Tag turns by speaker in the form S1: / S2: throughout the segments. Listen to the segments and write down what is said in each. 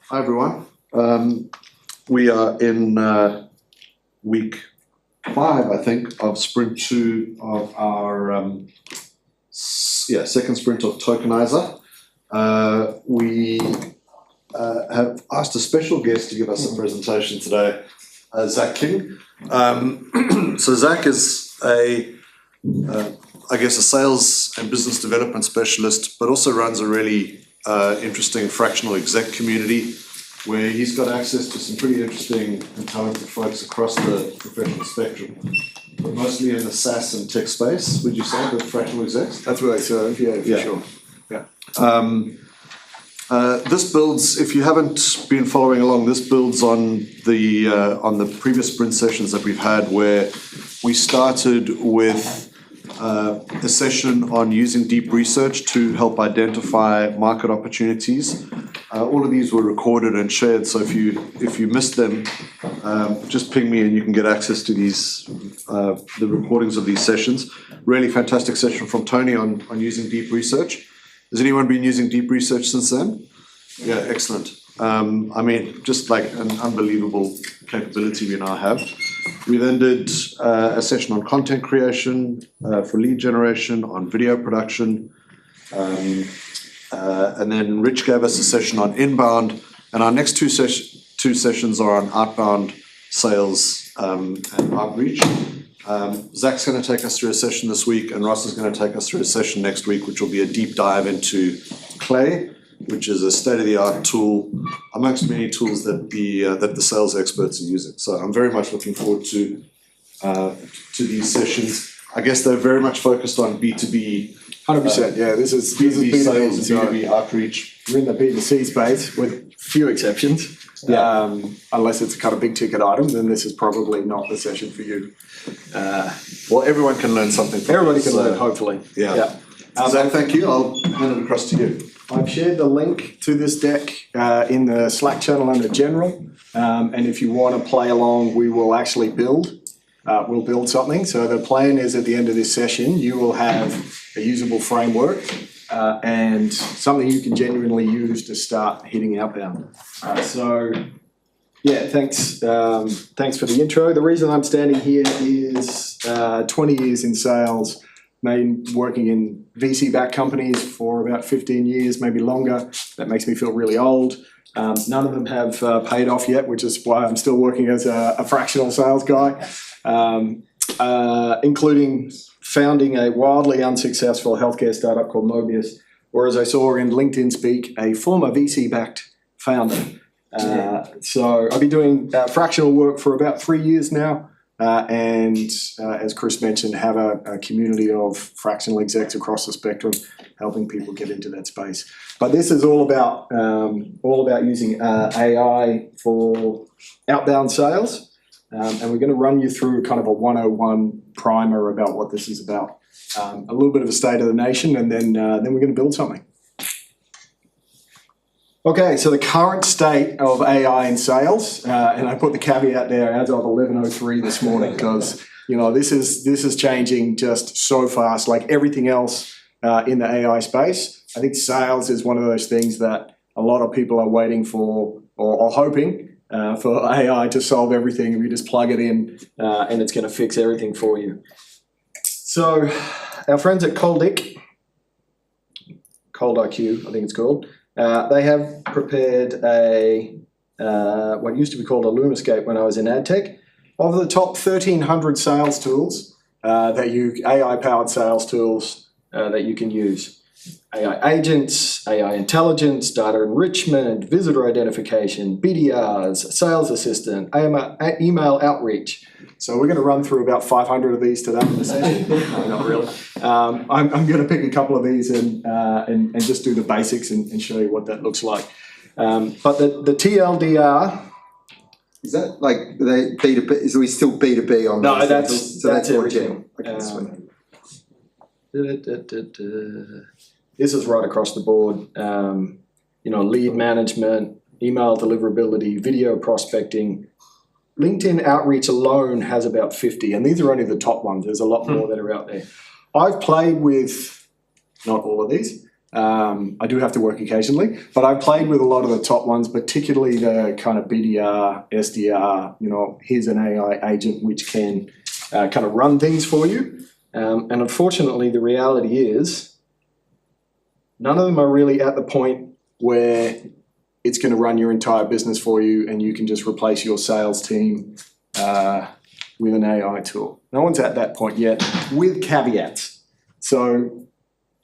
S1: Hi everyone. We are in week 5, I think, of sprint 2 of our second sprint of Tokenizer. We have asked a special guest to give us a presentation today, Zach King. So Zach is a sales and business development specialist, but also runs a really interesting fractional exec community where he's got access to some pretty interesting and talented folks across the professional spectrum, but mostly in the SaaS and tech space. Would you say the fractional execs?
S2: That's where they serve, for sure. Yeah.
S1: This builds, if you haven't been following along, this builds on the previous sprint sessions that we've had, where we started with a session on using deep research to help identify market opportunities. All of these were recorded and shared, so if you missed them, just ping me and you can get access to these the recordings of these sessions. Really fantastic session from Tony on using deep research. Has anyone been using deep research since then? Yeah, excellent. Just like an unbelievable capability we now have. We then did a session on content creation for lead generation, on video production, and then Rich gave us a session on inbound, and our next two sessions are on outbound sales and outreach. Zach's going to take us through a session this week, and Ross is going to take us through a session next week, which will be a deep dive into Clay, which is a state-of-the-art tool amongst many tools that the sales experts are using. So I'm very much looking forward to these sessions. I guess they're very much focused on B2B.
S2: 100%, yeah. This is
S1: B2B sales, B2B outreach.
S2: We're in the B2C space with few exceptions.
S1: Yeah.
S2: Unless it's a kind of big ticket item, then this is probably not the session for you.
S1: Well, everyone can learn something from
S2: Everybody
S1: this,
S2: can learn, hopefully.
S1: Yeah. Zach, thank you. I'll hand it across to you.
S2: I've shared the link to this deck in the Slack channel under General. And if you want to play along, we will actually build. We'll build something. So the plan is at the end of this session, you will have a usable framework and something you can genuinely use to start hitting outbound. Thanks for the intro. The reason I'm standing here is 20 years in sales, working in VC-backed companies for about 15 years, maybe longer. That makes me feel really old. None of them have paid off yet, which is why I'm still working as a fractional sales guy, including founding a wildly unsuccessful healthcare startup called Mobius, or as I saw in LinkedIn speak, a former VC-backed founder. So I've been doing fractional work for about 3 years now. And as Chris mentioned, have a community of fractional execs across the spectrum, helping people get into that space. But this is all about using AI for outbound sales, and we're going to run you through kind of a 101 primer about what this is about, a little bit of a state of the nation, and then we're going to build something. Okay, so the current state of AI in sales, and I put the caveat there as of 11:03 this morning, because this is changing just so fast, like everything else in the AI space. I think sales is one of those things that a lot of people are waiting for or hoping for AI to solve everything. We just plug it in and it's going to fix everything for you. So our friends at Cold IQ, I think it's called. They have prepared what used to be called a Lumascape when I was in AdTech, of the top 1,300 sales tools AI-powered sales tools that you can use. AI agents, AI intelligence, data enrichment, visitor identification, BDRs, sales assistant, email outreach. So we're going to run through about 500 of these today in the session. No, not really. I'm going to pick a couple of these and just do the basics and show you what that looks like. But the TLDR.
S3: Is that like they B2B? Is we still B2B on?
S2: No,
S3: that's
S2: everything.
S3: Okay,
S2: This is right across the board. Lead management, email deliverability, video prospecting. LinkedIn outreach alone has about 50, and these are only the top ones. There's a lot more that are out there. I've played with, not all of these, I do have to work occasionally, but I've played with a lot of the top ones, particularly the kind of BDR, SDR, here's an AI agent which can kind of run things for you. And unfortunately, the reality is none of them are really at the point where it's going to run your entire business for you and you can just replace your sales team with an AI tool. No one's at that point yet, with caveats. So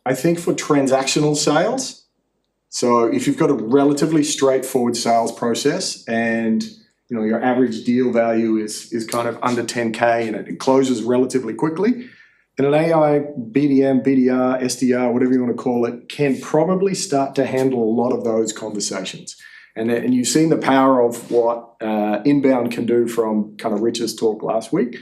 S2: I think for transactional sales, so if you've got a relatively straightforward sales process and your average deal value is kind of under 10K and it closes relatively quickly, then an AI, BDM, BDR, SDR, whatever you want to call it, can probably start to handle a lot of those conversations. And you've seen the power of what Inbound can do from kind of Rich's talk last week.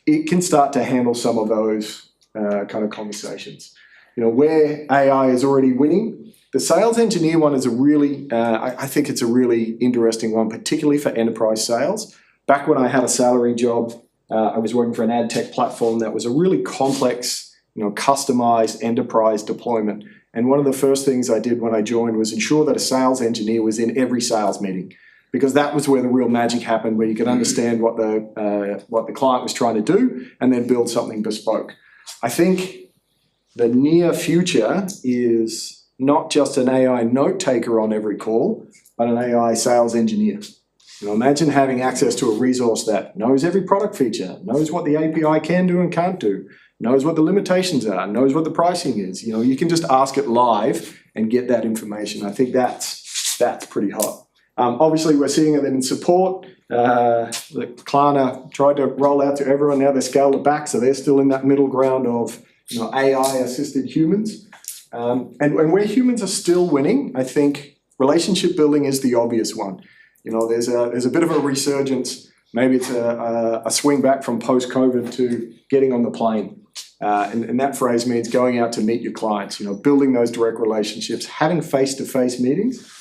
S2: It can start to handle some of those kind of conversations. Where AI is already winning, the sales engineer one is a really, I think it's a really interesting one, particularly for enterprise sales. Back when I had a salary job, I was working for an ad tech platform that was a really complex, customized enterprise deployment. And one of the first things I did when I joined was ensure that a sales engineer was in every sales meeting, because that was where the real magic happened, where you could understand what the client was trying to do and then build something bespoke. I think the near future is not just an AI note taker on every call, but an AI sales engineer. Imagine having access to a resource that knows every product feature, knows what the API can do and can't do, knows what the limitations are, knows what the pricing is. You can just ask it live and get that information. I think that's pretty hot. Obviously, we're seeing it in support. The Klarna tried to roll out to everyone. Now they scaled it back, so they're still in that middle ground of AI-assisted humans. And where humans are still winning, I think relationship building is the obvious one. There's a bit of a resurgence. Maybe it's a swing back from post-COVID to getting on the plane. And that phrase means going out to meet your clients, building those direct relationships, having face-to-face meetings.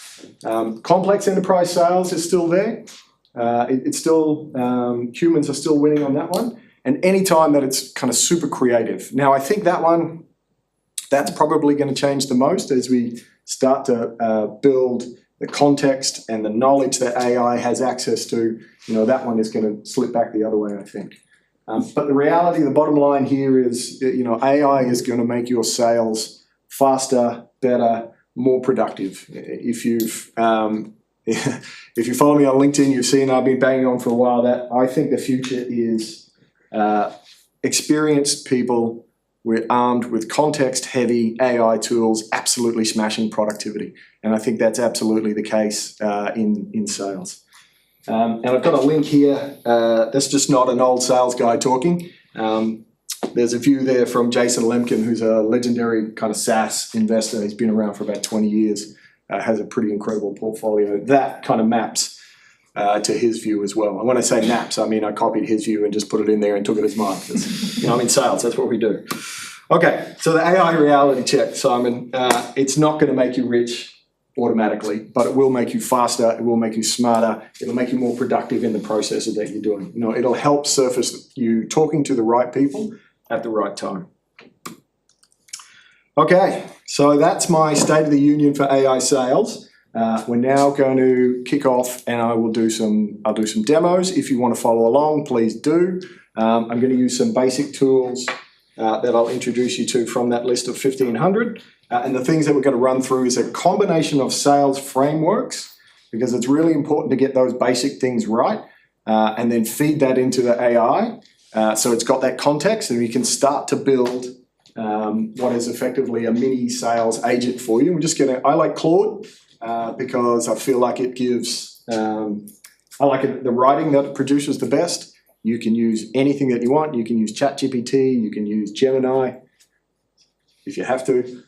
S2: Complex enterprise sales is still there. It's still, humans are still winning on that one. And any time that it's kind of super creative. Now, I think that's probably going to change the most as we start to build the context and the knowledge that AI has access to. That one is going to slip back the other way, I think. But the reality, the bottom line here is, AI is going to make your sales faster, better, more productive. If you follow me on LinkedIn, you've seen I've been banging on for a while that I think the future is experienced people armed with context-heavy AI tools, absolutely smashing productivity. And I think that's absolutely the case in sales. And I've got a link here. That's just not an old sales guy talking. There's a view there from Jason Lemkin, who's a legendary kind of SaaS investor. He's been around for about 20 years, has a pretty incredible portfolio. That kind of maps to his view as well. And when I say maps, I mean I copied his view and just put it in there and took it as mine. I'm in sales, that's what we do. Okay, so the AI reality check, Simon. It's not going to make you rich automatically, but it will make you faster, it will make you smarter, it'll make you more productive in the processes that you're doing. It'll help surface you talking to the right people at the right time. Okay, so that's my State of the Union for AI sales. We're now going to kick off and I'll do some demos. If you want to follow along, please do. I'm going to use some basic tools that I'll introduce you to from that list of 1,500. And the things that we're going to run through is a combination of sales frameworks, because it's really important to get those basic things right, and then feed that into the AI. So it's got that context and we can start to build what is effectively a mini sales agent for you. I like Claude because I feel like it gives, I like it, the writing that it produces the best. You can use anything that you want. You can use ChatGPT, you can use Gemini if you have to.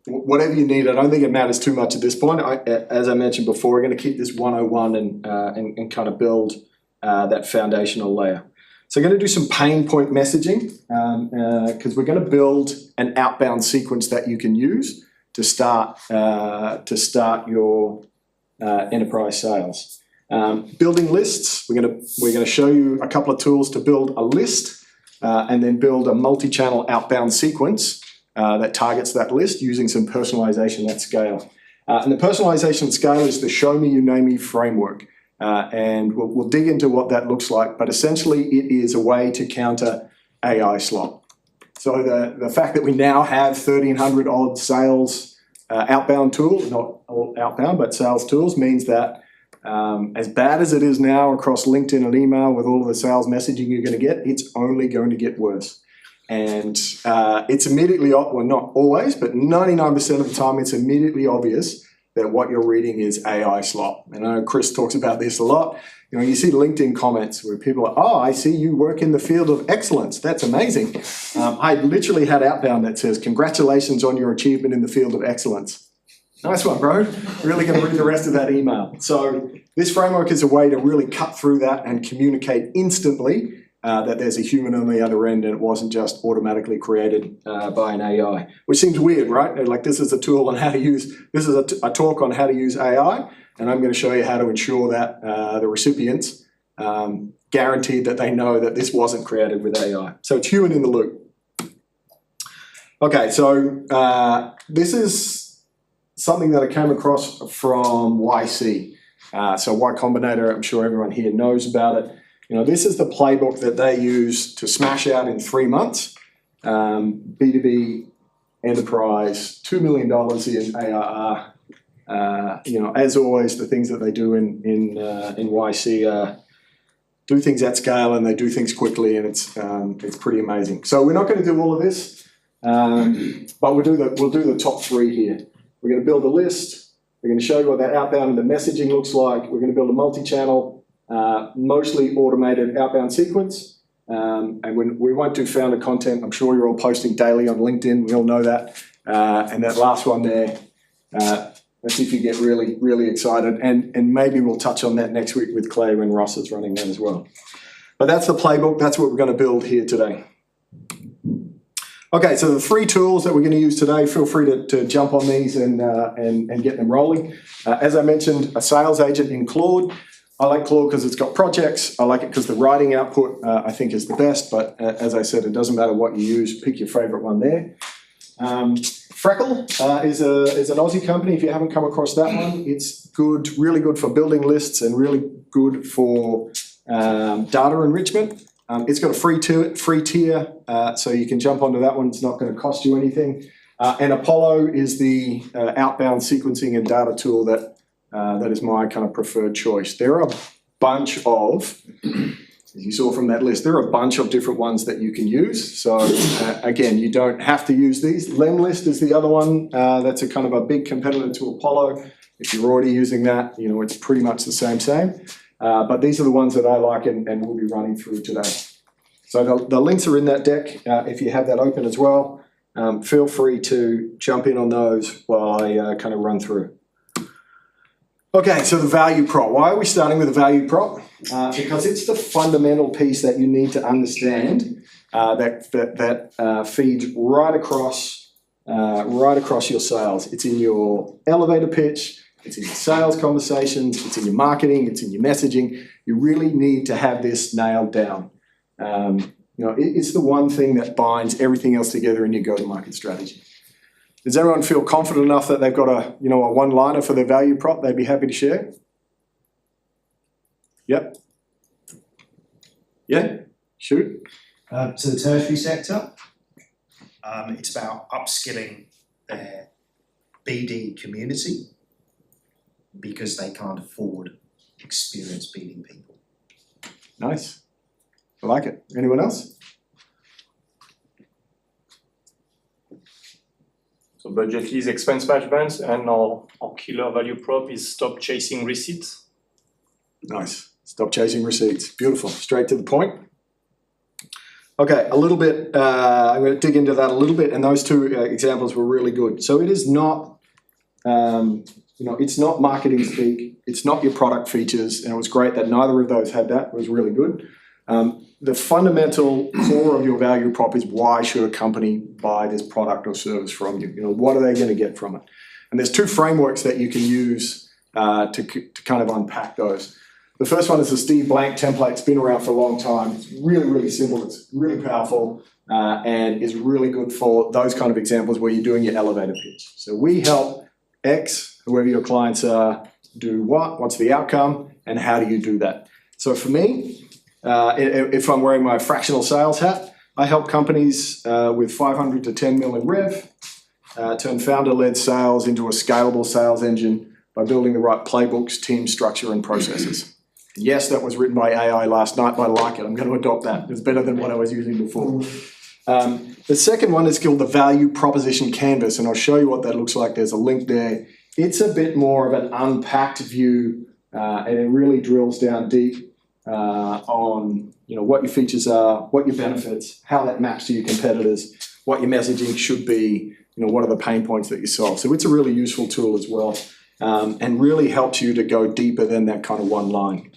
S2: Whatever you need. I don't think it matters too much at this point. As I mentioned before, we're going to keep this 101 and kind of build that foundational layer. So I'm going to do some pain point messaging because we're going to build an outbound sequence that you can use to start your enterprise sales. Building lists. We're going to show you a couple of tools to build a list and then build a multi-channel outbound sequence that targets that list using some personalization at scale. And the personalization at scale is the Show Me, You Name Me framework. And we'll dig into what that looks like, but essentially it is a way to counter AI slop. So the fact that we now have 1,300 odd sales outbound tools, not all outbound, but sales tools, means that as bad as it is now across LinkedIn and email with all of the sales messaging you're going to get, it's only going to get worse. And it's immediately, well, not always, but 99% of the time, it's immediately obvious that what you're reading is AI slop. And I know Chris talks about this a lot. You know, you see LinkedIn comments where people are, oh, I see you work in the field of excellence. That's amazing. I literally had outbound that says, congratulations on your achievement in the field of excellence. Nice one, bro. Really going to read the rest of that email. So this framework is a way to really cut through that and communicate instantly that there's a human on the other end and it wasn't just automatically created by an AI, which seems weird, right? Like this is a tool on how to use, this is a talk on how to use AI, and I'm going to show you how to ensure that the recipients guaranteed that they know that this wasn't created with AI. So it's human in the loop. Okay, so this is something that I came across from YC. So Y Combinator, I'm sure everyone here knows about it. You know, this is the playbook that they use to smash out in 3 months. B2B enterprise, $2 million in ARR. You know, as always, the things that they do in YC do things at scale and they do things quickly, and it's pretty amazing. So we're not going to do all of this, but we'll do the top 3 here. We're going to build a list. We're going to show you what that outbound and the messaging looks like. We're going to build a multi-channel, mostly automated outbound sequence. And when we won't do founder content, I'm sure you're all posting daily on LinkedIn. We all know that. And that last one there, let's see if you get really, really excited. And maybe we'll touch on that next week with Clay when Ross is running that as well. But that's the playbook. That's what we're going to build here today. Okay, so the 3 tools that we're going to use today, feel free to jump on these and get them rolling. As I mentioned, a sales agent in Claude. I like Claude because it's got projects. I like it because the writing output I think is the best, but as I said, it doesn't matter what you use, pick your favorite one there. Freckle is an Aussie company. If you haven't come across that one, it's good, really good for building lists and really good for data enrichment. It's got a free tier, so you can jump onto that one. It's not going to cost you anything. And Apollo is the outbound sequencing and data tool that is my kind of preferred choice. There are a bunch of, as you saw from that list, there are a bunch of different ones that you can use. So again, you don't have to use these. Lemlist is the other one. That's a kind of a big competitor to Apollo. If you're already using that, you know, it's pretty much the same. But these are the ones that I like and we'll be running through today. So the links are in that deck. If you have that open as well, feel free to jump in on those while I kind of run through. Okay, so the value prop. Why are we starting with the value prop? Because it's the fundamental piece that you need to understand that feeds right across your sales. It's in your elevator pitch. It's in your sales conversations, it's in your marketing, it's in your messaging. You really need to have this nailed down. You know, it's the one thing that binds everything else together in your go-to-market strategy. Does everyone feel confident enough that they've got a one-liner for their value prop they'd be happy to share? Yep. Yeah, shoot.
S4: To the tertiary sector, it's about upskilling their BD community, because they can't afford experienced BD people.
S2: Nice. I like it. Anyone else?
S5: So budget is expense management, and our killer value prop is stop chasing receipts.
S2: Nice. Stop chasing receipts. Beautiful. Straight to the point. Okay, a little bit, I'm going to dig into that a little bit, and those 2 examples were really good. So it is not, it's not marketing speak, it's not your product features, and it was great that neither of those had that. It was really good. The fundamental core of your value prop is why should a company buy this product or service from you? You know, what are they going to get from it? And there's 2 frameworks that you can use to kind of unpack those. The first one is the Steve Blank template. It's been around for a long time. It's really, really simple. It's really powerful. and is really good for those kind of examples where you're doing your elevator pitch. So we help X, whoever your clients are, do what's the outcome, and how do you do that? So for me, if I'm wearing my fractional sales hat, I help companies with 500 to 10 million rev turn founder-led sales into a scalable sales engine by building the right playbooks, team structure, and processes. Yes, that was written by AI last night, but I like it. I'm going to adopt that. It's better than what I was using before. The second one is called the value proposition canvas, and I'll show you what that looks like. There's a link there. It's a bit more of an unpacked view, and it really drills down deep on what your features are, what your benefits, how that maps to your competitors, what your messaging should be, what are the pain points that you solve. So it's a really useful tool as well, and really helps you to go deeper than that kind of one line.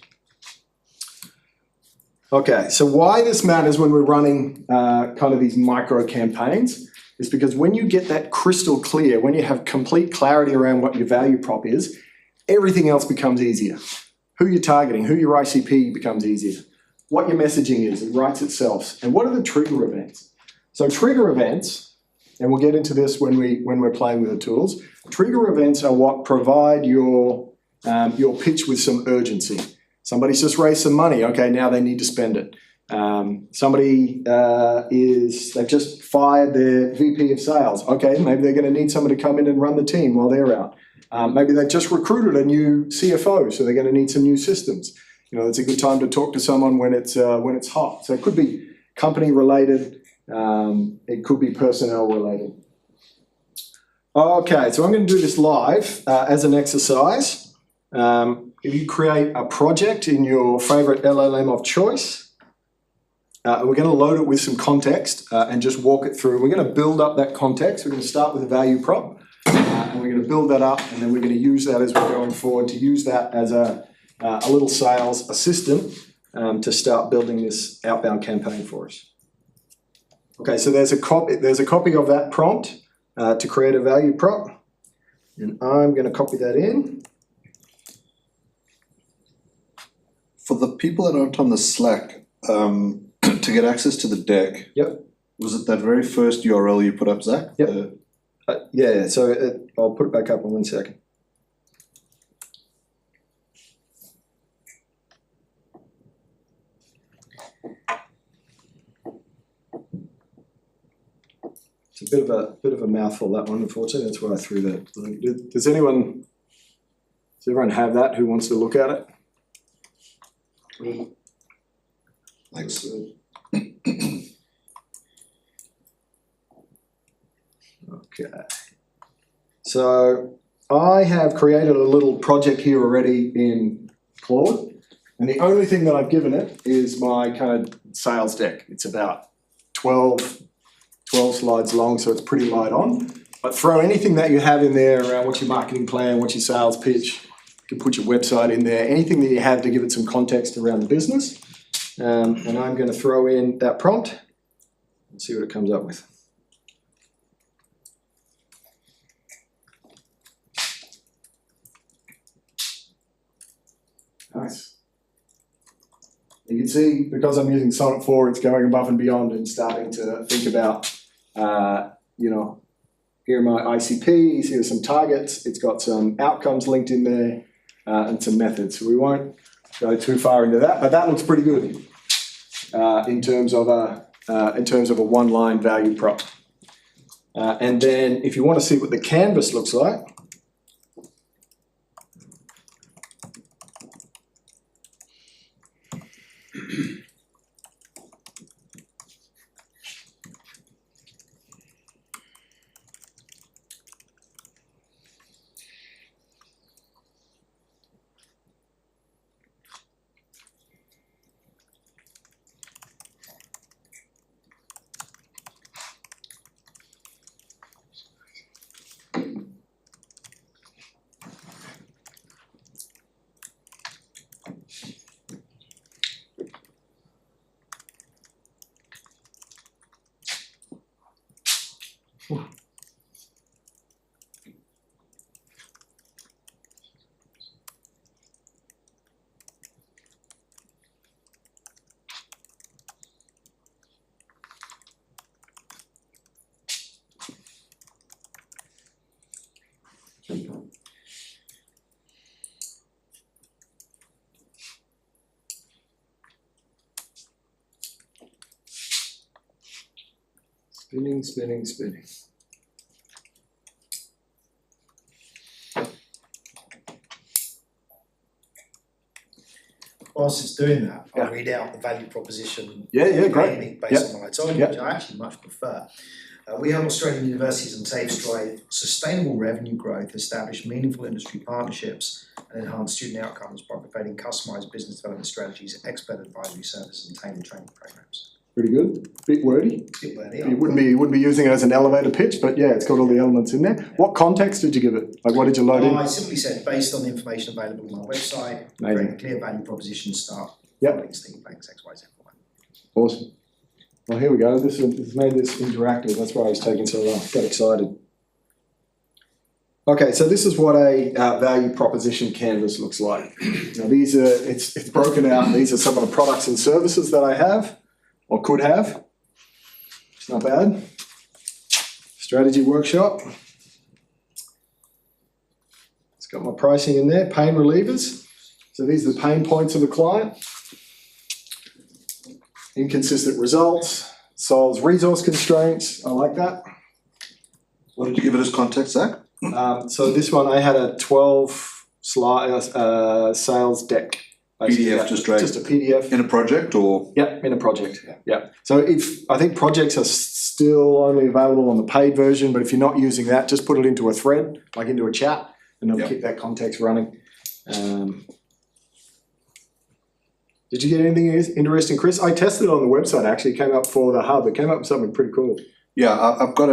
S2: Okay, so why this matters when we're running kind of these micro campaigns is because when you get that crystal clear, when you have complete clarity around what your value prop is, everything else becomes easier. Who you're targeting, who your ICP becomes easier. What your messaging is, it writes itself. And what are the trigger events? So trigger events, and we'll get into this when we're playing with the tools, trigger events are what provide your pitch with some urgency. Somebody's just raised some money. Okay, now they need to spend it. They've just fired their VP of sales. Okay, maybe they're going to need somebody to come in and run the team while they're out. Maybe they've just recruited a new CFO, so they're going to need some new systems. It's a good time to talk to someone when it's hot. So it could be company related. It could be personnel related. Okay, so I'm going to do this live as an exercise. If you create a project in your favorite LLM of choice, we're going to load it with some context and just walk it through. We're going to build up that context. We're going to start with a value prop, and we're going to build that up, and then we're going to use that as we're going forward to use that as a little sales assistant to start building this outbound campaign for us. Okay, so there's a copy of that prompt to create a value prop, and I'm going to copy that in.
S1: For the people that aren't on the Slack, to get access to the deck,
S2: Yep.
S1: Was it that very first URL you put up, Zach?
S2: Yep. Yeah, so I'll put it back up in 1 second. It's a bit of a mouthful, that one, unfortunately. That's why I threw that link. Does everyone have that who wants to look at it?
S1: Thanks.
S2: Okay. So I have created a little project here already in Claude, and the only thing that I've given it is my kind of sales deck. It's about 12 slides long, so it's pretty light on. But throw anything that you have in there around what's your marketing plan, what's your sales pitch. You can put your website in there, anything that you have to give it some context around the business. And I'm going to throw in that prompt and see what it comes up with. Nice. You can see, because I'm using Sonnet 4, it's going above and beyond and starting to think about, here are my ICPs, here's some targets, it's got some outcomes linked in there, and some methods. So we won't go too far into that, but that looks pretty good in terms of a one-line value prop. And then if you want to see what the canvas looks like, Spinning.
S4: Whilst it's doing that, I'll
S2: Yeah.
S4: read out the value proposition.
S2: Yeah, great.
S4: Mainly based on what I told you,
S2: Yep.
S4: which I actually much prefer. We help Australian universities and TAFEs drive sustainable revenue growth, establish meaningful industry partnerships, and enhance student outcomes by providing customised business development strategies, expert advisory services, and tailored training programs.
S2: Pretty good. Bit wordy.
S4: Bit wordy,
S2: You wouldn't be using it as an elevator pitch, but yeah, it's got all the elements in there. What context did you give it? Like, what did you load in?
S4: I simply said, based on the information available on our website,
S2: Amazing.
S4: create a clear value proposition, start
S2: Yep.
S4: following Steve Banks XYZ format.
S2: Awesome. Well, here we go. This has made this interactive. That's why I was taking so long. Got excited. Okay, so this is what a value proposition canvas looks like. Now these are, it's broken out. These are some of the products and services that I have or could have. It's not bad. Strategy workshop. It's got my pricing in there. Pain relievers. So these are the pain points of the client. Inconsistent results, solves resource constraints. I like that.
S1: What did you give it as context, Zach?
S2: So this one, I had a 12 slide sales deck. basically.
S1: PDF just dragged.
S2: Just a PDF.
S1: In a project or?
S2: Yeah, in a project. Yeah. So I think projects are still only available on the paid version, but if you're not using that, just put it into a thread, like into a chat, and it'll keep that context running. Did you get anything interesting, Chris? I tested it on the website. Actually, it came up for the hub. It came up with something pretty cool.
S1: Yeah, I've got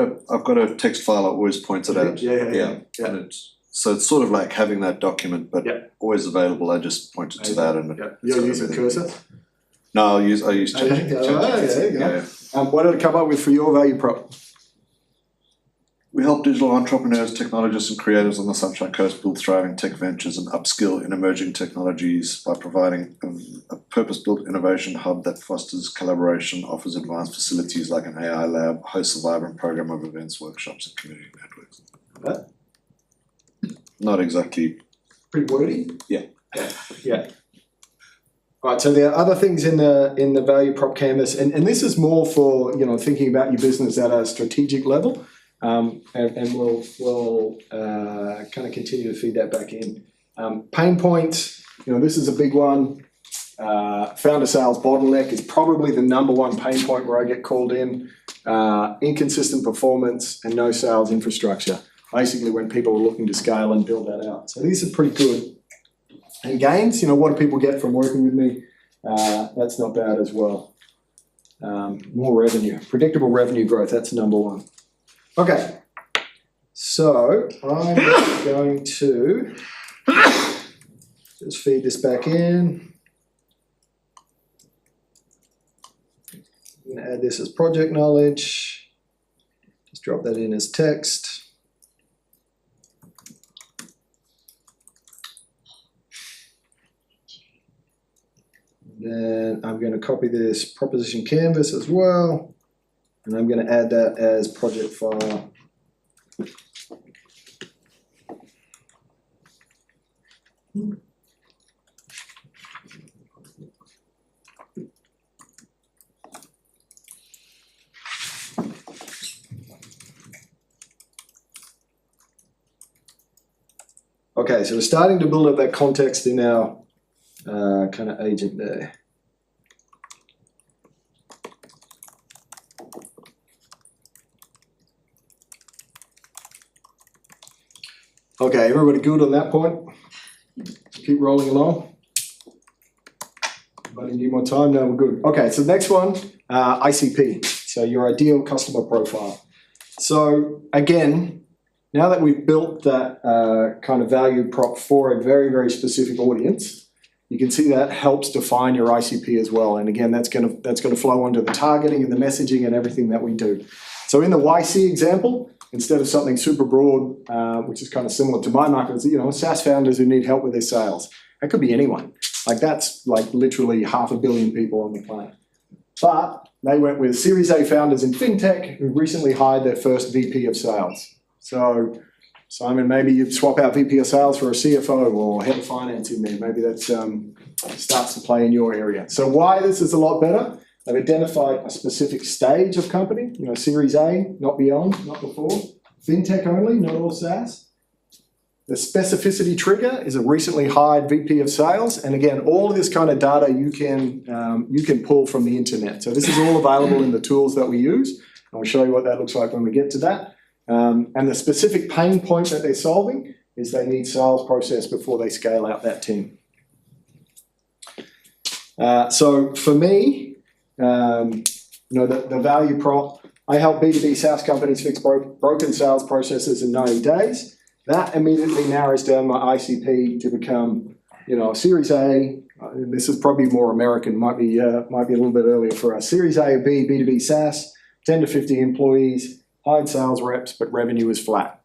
S1: a text file I always point it out.
S2: Yeah.
S1: And so it's sort of like having that document, but always available. I just point it to that and
S2: You're using cursor?
S1: No, I use ChatGPT.
S2: There you go. What did it come up with for your value prop?
S1: We help digital entrepreneurs, technologists and creators on the Sunshine Coast build thriving tech ventures and upskill in emerging technologies by providing a purpose-built innovation hub that fosters collaboration, offers advanced facilities like an AI lab, hosts a vibrant program of events, workshops and community networks. Not exactly.
S2: Pretty wordy?
S1: Yeah.
S2: Right, so there are other things in the value prop canvas, and this is more for, thinking about your business at a strategic level. And we'll kind of continue to feed that back in. Pain points, this is a big one. Founder sales bottleneck is probably the number one pain point where I get called in. Inconsistent performance and no sales infrastructure. Basically when people are looking to scale and build that out. So these are pretty good. And gains, what do people get from working with me? That's not bad as well. More revenue, predictable revenue growth, that's number one. Okay, so I'm going to just feed this back in. I'm going to add this as project knowledge. Just drop that in as text. Then I'm going to copy this proposition canvas as well. And I'm going to add that as project file. Okay, so we're starting to build up that context in our kind of agent there. Okay, everybody good on that point? Keep rolling along. Anybody need more time? No, we're good. Okay, so next one, ICP. So your ideal customer profile. So again, now that we've built that kind of value prop for a very, very specific audience, you can see that helps define your ICP as well. And again, that's gonna flow onto the targeting and the messaging and everything that we do. So in the YC example, instead of something super broad, which is kind of similar to my market, SaaS founders who need help with their sales. That could be anyone. Like that's like literally 500 million people on the planet. But they went with Series A founders in FinTech who recently hired their first VP of sales. So Simon, maybe you'd swap out VP of sales for a CFO or head of finance in there. Maybe that starts to play in your area. So why this is a lot better? They've identified a specific stage of company, Series A, not beyond, not before. FinTech only, not all SaaS. The specificity trigger is a recently hired VP of sales. And again, all of this kind of data you can pull from the internet. So this is all available in the tools that we use. And we'll show you what that looks like when we get to that. And the specific pain point that they're solving is they need sales process before they scale out that team. So for me, the value prop, I help B2B SaaS companies fix broken sales processes in 90 days. That immediately narrows down my ICP to become, a Series A. This is probably more American, might be a little bit earlier for us. Series A or B, B2B SaaS, 10 to 50 employees, hired sales reps, but revenue is flat.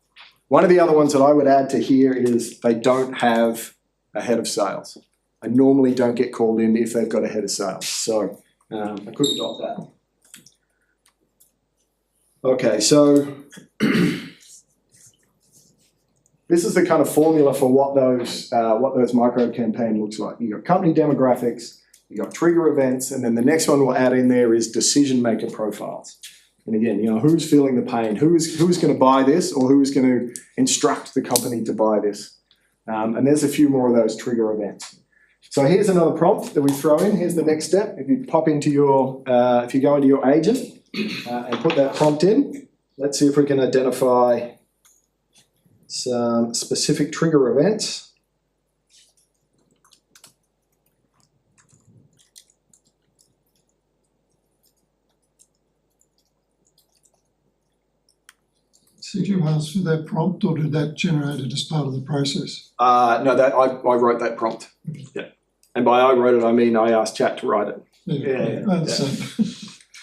S2: One of the other ones that I would add to here is they don't have a head of sales. I normally don't get called in if they've got a head of sales. So I couldn't dot that. Okay, so this is the kind of formula for what those micro campaign looks like. You got company demographics, you got trigger events, and then the next one we'll add in there is decision maker profiles. And again, who's feeling the pain? Who's going to buy this, or who's going to instruct the company to buy this? And there's a few more of those trigger events. So here's another prompt that we throw in. Here's the next step. If you pop into if you go into your agent and put that prompt in, let's see if we can identify some specific trigger events.
S6: Did you ask for that prompt, or did that generate it as part of the process?
S2: No, that I wrote that prompt. Yeah, and by I wrote it, I mean I asked chat to write it.
S6: Yeah. I understand.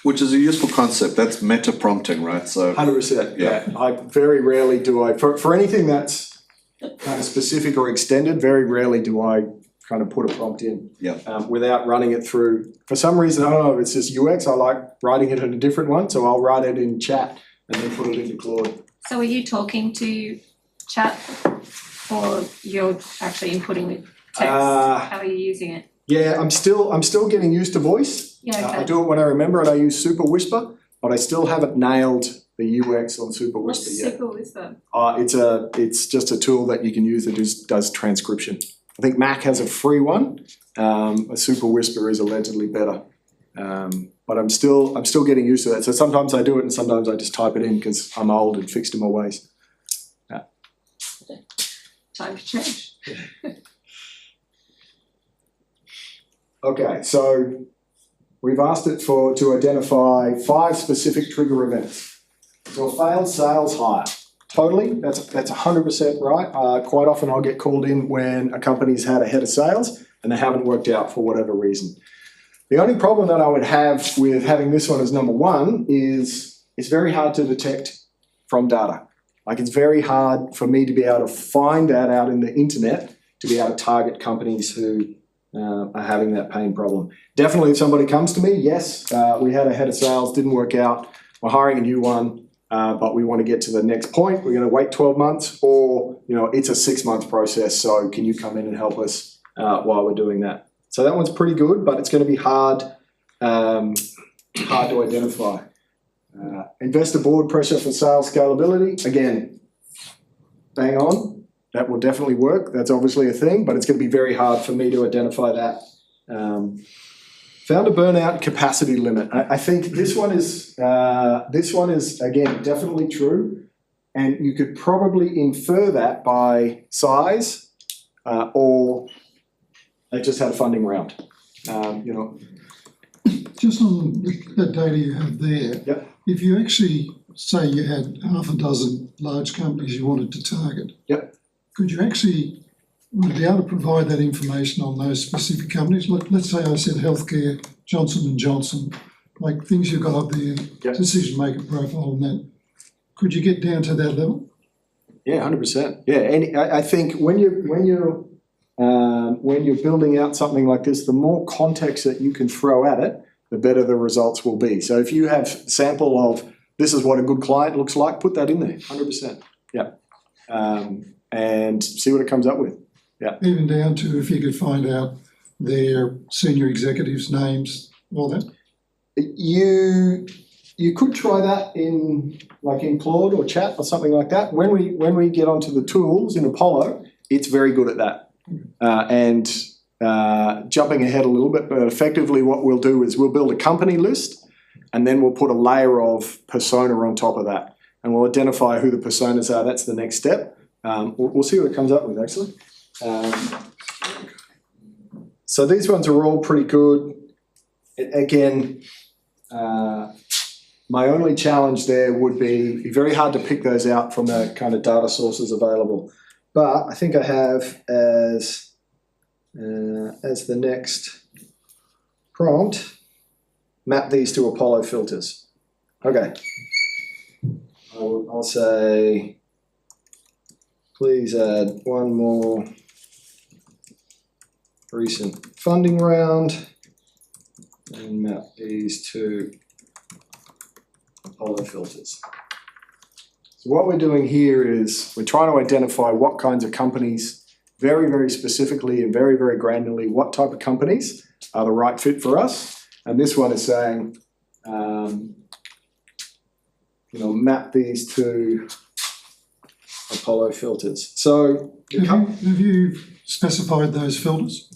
S1: Which is a useful concept. That's meta prompting, right? So
S2: 100%. Yeah, I very rarely do I for anything that's kind of specific or extended. Very rarely do I kind of put a prompt in. Without running it through. For some reason, I don't know if it's just UX. I like writing it in a different one, so I'll write it in chat and then put it into Claude.
S7: So are you talking to chat, or you're actually inputting with text? How are you using it?
S2: Yeah, I'm still getting used to voice.
S7: Yeah, okay.
S2: I do it when I remember, and I use Super Whisper, but I still haven't nailed the UX on Super Whisper yet.
S7: Super Whisper?
S2: It's just a tool that you can use that does transcription. I think Mac has a free one. A Super Whisper is allegedly better. But I'm still getting used to that. So sometimes I do it and sometimes I just type it in because I'm old and fixed in my ways. Yeah.
S7: Time to change.
S2: Okay, so we've asked it to identify 5 specific trigger events. So a failed sales hire. Totally, that's 100% right. Quite often I'll get called in when a company's had a head of sales and they haven't worked out for whatever reason. The only problem that I would have with having this one as number 1 is it's very hard to detect from data. Like, it's very hard for me to be able to find that out in the internet to be able to target companies who are having that pain problem. Definitely if somebody comes to me, yes, we had a head of sales, didn't work out, we're hiring a new one, but we want to get to the next point, we're going to wait 12 months, or it's a 6-month process, so can you come in and help us while we're doing that? So that one's pretty good, but it's going to be hard to identify. Investor board pressure for sales scalability. Again, bang on. That will definitely work. That's obviously a thing, but it's going to be very hard for me to identify that. Founder burnout capacity limit. I think this one is again definitely true, and you could probably infer that by size or they just had a funding round.
S6: Just on the data you have there,
S2: Yep.
S6: if you actually say you had half a dozen large companies you wanted to target,
S2: Yep.
S6: would you be able to provide that information on those specific companies? Let's say I said healthcare, Johnson & Johnson, like things you've got up there,
S2: Yep.
S6: decision maker profile and that. Could you get down to that level?
S2: Yeah, 100%. Yeah, and I think when you're building out something like this, the more context that you can throw at it, the better the results will be. So if you have a sample of this is what a good client looks like, put that in there, 100%. Yeah, and see what it comes up with. Yeah,
S6: Even down to if you could find out their senior executives' names, all that?
S2: you could try that in Claude or Chat or something like that. When we get onto the tools in Apollo, it's very good at that. And jumping ahead a little bit, but effectively what we'll do is we'll build a company list and then we'll put a layer of persona on top of that. And we'll identify who the personas are. That's the next step. We'll see what it comes up with actually. So these ones are all pretty good. Again, my only challenge there would be very hard to pick those out from the kind of data sources available. But I think I have as the next prompt, map these to Apollo filters. Okay. I'll say, please add one more recent funding round and map these to Apollo filters. So what we're doing here is we're trying to identify what kinds of companies, very, very specifically and very, very granularly, what type of companies are the right fit for us. And this one is saying, map these to Apollo filters. So
S6: Have you specified those filters?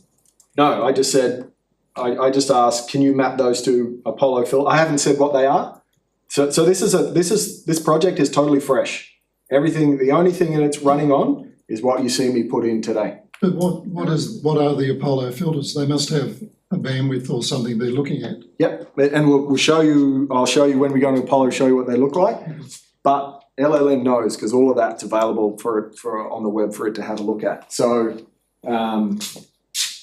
S2: no, I just said, I just asked, can you map those to Apollo filters? I haven't said what they are. So this project is totally fresh. The only thing that it's running on is what you see me put in today.
S6: But what are the Apollo filters? They must have a bandwidth or something they're looking at.
S2: Yep, and we'll show you. I'll show you when we go to Apollo. Show you what they look like. But LLM knows because all of that's available for on the web for it to have a look at. So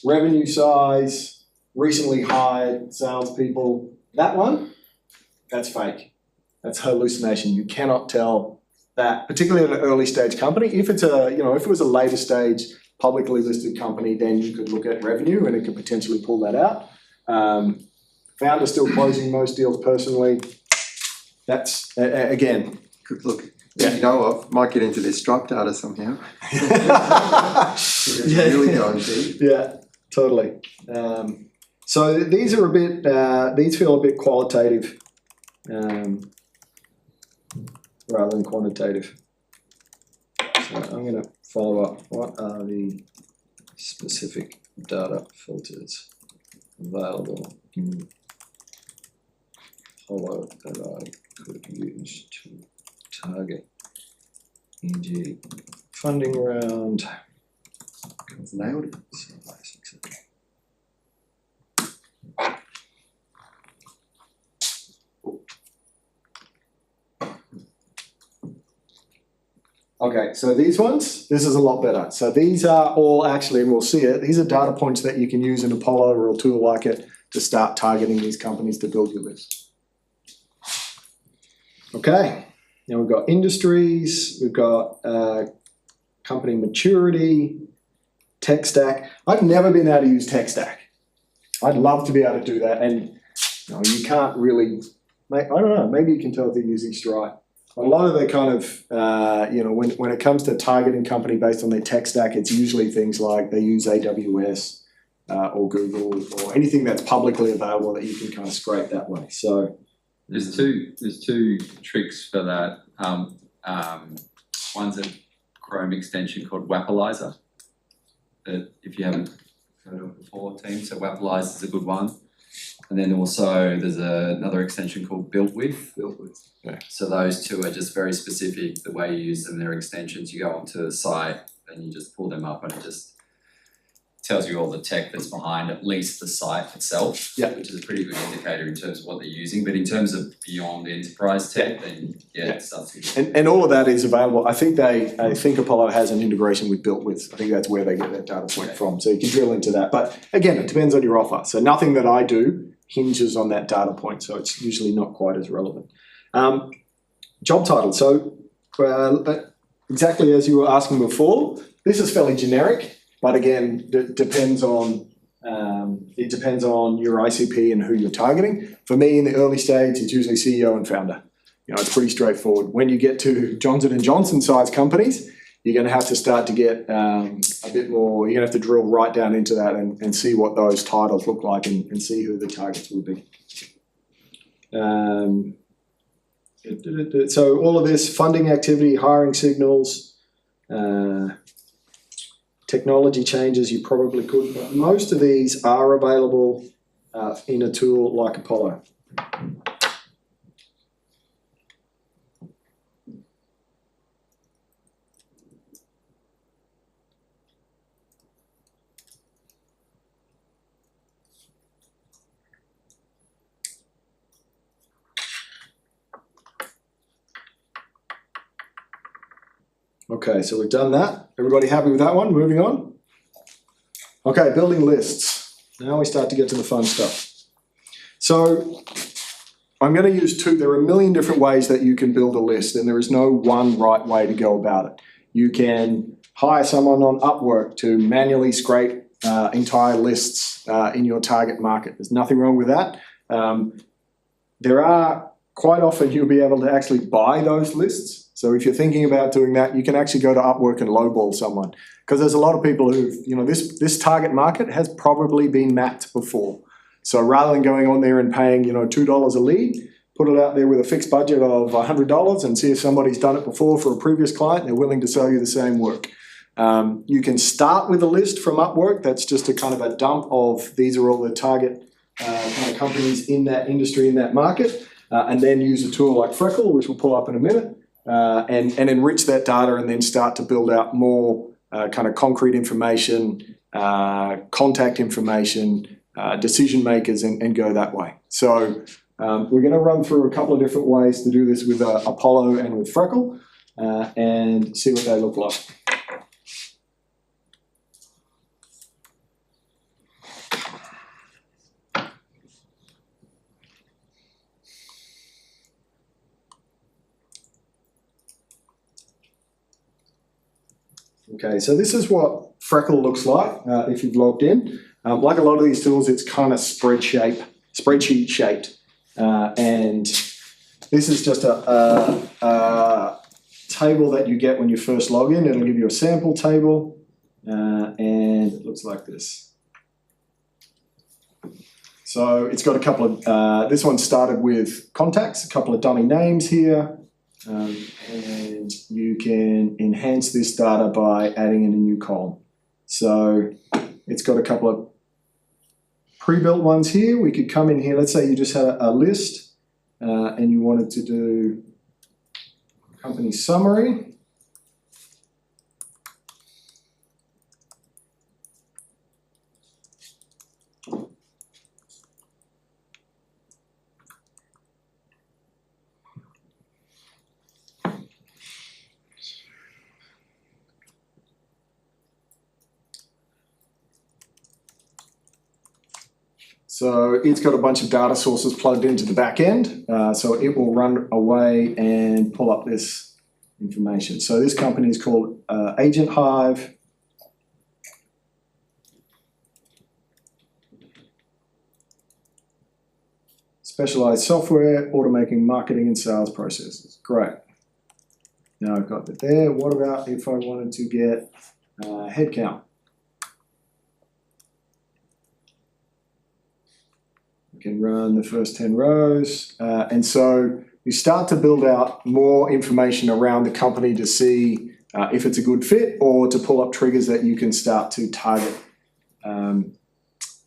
S2: revenue size, recently hired salespeople. That one, that's fake. That's hallucination. You cannot tell that, particularly in an early stage company. If it's if it was a later stage publicly listed company, then you could look at revenue and it could potentially pull that out. Founder still closing most deals personally. That's again.
S3: Good look. You know of, might get into their Stripe data somehow. It's really going deep.
S2: Yeah, totally. So these are a bit. These feel a bit qualitative, rather than quantitative. So I'm going to follow up. What are the specific data filters available in Apollo that I could use to target? E.g. funding round.
S3: Nailed it.
S2: Okay, so these ones, this is a lot better. So these are all actually, and we'll see it, these are data points that you can use in Apollo or a tool like it to start targeting these companies to build your list. Okay, now we've got industries, we've got company maturity, tech stack. I've never been able to use tech stack. I'd love to be able to do that, and you can't really, I don't know, maybe you can tell if they're using Stripe. A lot of the kind of, when it comes to targeting company based on their tech stack, it's usually things like they use AWS or Google or anything that's publicly available that you can kind of scrape that way. So
S8: there's two tricks for that. One's a Chrome extension called Wappalizer. That if you haven't heard of it before, team, so Wappalizer is a good one. And then also there's another extension called Built With. Yeah. So those two are just very specific. The way you use them, they're extensions. You go onto the site and you just pull them up and it just tells you all the tech that's behind at least the site itself, which is a pretty good indicator in terms of what they're using. But in terms of beyond enterprise tech, then it starts to get...
S2: And all of that is available. I think Apollo has an integration with Built With. I think that's where they get that data point from. So you can drill into that. But again, it depends on your offer. So nothing that I do hinges on that data point. So it's usually not quite as relevant. Job title. So exactly as you were asking before, this is fairly generic. But again, it depends on your ICP and who you're targeting. For me, in the early stage, it's usually CEO and founder. It's pretty straightforward. When you get to Johnson & Johnson size companies, you're going to have to start to get a bit more. You're going to have to drill right down into that and see what those titles look like and see who the targets will be. So all of this funding activity, hiring signals, technology changes you probably could, but most of these are available in a tool like Apollo. Okay, so we've done that. Everybody happy with that one? Moving on. Okay, building lists. Now we start to get to the fun stuff. So I'm going to use two. There are a million different ways that you can build a list, and there is no one right way to go about it. You can hire someone on Upwork to manually scrape entire lists in your target market. There's nothing wrong with that. There are quite often you'll be able to actually buy those lists. So if you're thinking about doing that, you can actually go to Upwork and lowball someone. Because there's a lot of people who, this target market has probably been mapped before. So rather than going on there and paying, $2 a lead, put it out there with a fixed budget of $100 and see if somebody's done it before for a previous client, they're willing to sell you the same work. You can start with a list from Upwork. That's just a kind of a dump of these are all the target kind of companies in that industry, in that market. And then use a tool like Freckle, which we'll pull up in a minute. And enrich that data and then start to build out more kind of concrete information, contact information, decision makers and go that way. So we're going to run through a couple of different ways to do this with Apollo and with Freckle and see what they look like. Okay, so this is what Freckle looks like if you've logged in. Like a lot of these tools, it's kind of spreadsheet shaped. And this is just a table that you get when you first log in. It'll give you a sample table and it looks like this. So it's got a couple of, this one started with contacts, a couple of dummy names here. And you can enhance this data by adding in a new column. So it's got a couple of pre-built ones here. We could come in here, let's say you just had a list and you wanted to do company summary. So it's got a bunch of data sources plugged into the back end. So it will run away and pull up this information. So this company is called Agent Hive. Specialized software, automating marketing and sales processes. Great. Now I've got that there. What about if I wanted to get headcount? Can run the first 10 rows. And so you start to build out more information around the company to see if it's a good fit or to pull up triggers that you can start to target.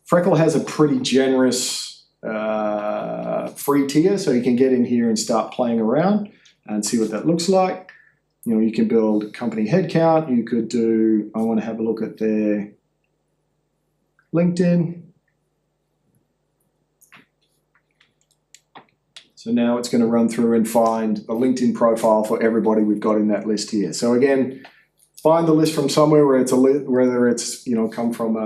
S2: Freckle has a pretty generous free tier, so you can get in here and start playing around and see what that looks like. You can build company headcount. You could do, I want to have a look at their LinkedIn. So now it's going to run through and find a LinkedIn profile for everybody we've got in that list here. So again, find the list from somewhere where it's whether it's come from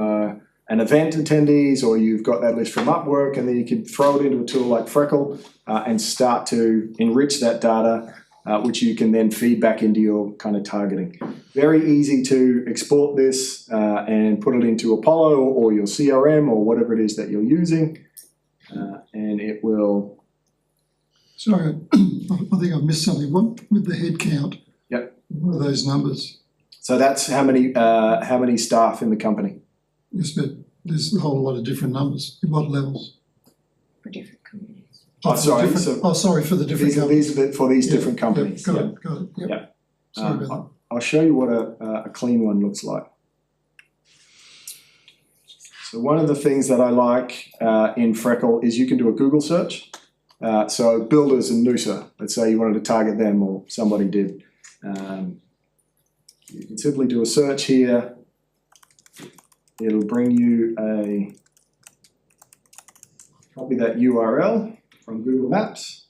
S2: an event attendees or you've got that list from Upwork, and then you can throw it into a tool like Freckle and start to enrich that data, which you can then feed back into your kind of targeting. Very easy to export this and put it into Apollo or your CRM or whatever it is that you're using, and it will.
S6: Sorry, I think I missed something. What with the head count?
S2: Yep.
S6: What are those numbers?
S2: So that's how many staff in the company.
S6: Yes, but there's a whole lot of different numbers. At what levels?
S7: For different companies.
S6: for the
S2: sorry,
S6: different- sorry, for the different companies.
S2: These are for these
S6: Yeah,
S2: different companies.
S6: Got it, yep.
S2: Yeah.
S6: Sorry about that.
S2: I'll show you what a clean one looks like. So one of the things that I like in Freckle is you can do a Google search. So builders and Noosa, let's say you wanted to target them or somebody did. You can simply do a search here. It'll bring you copy that URL from Google Maps.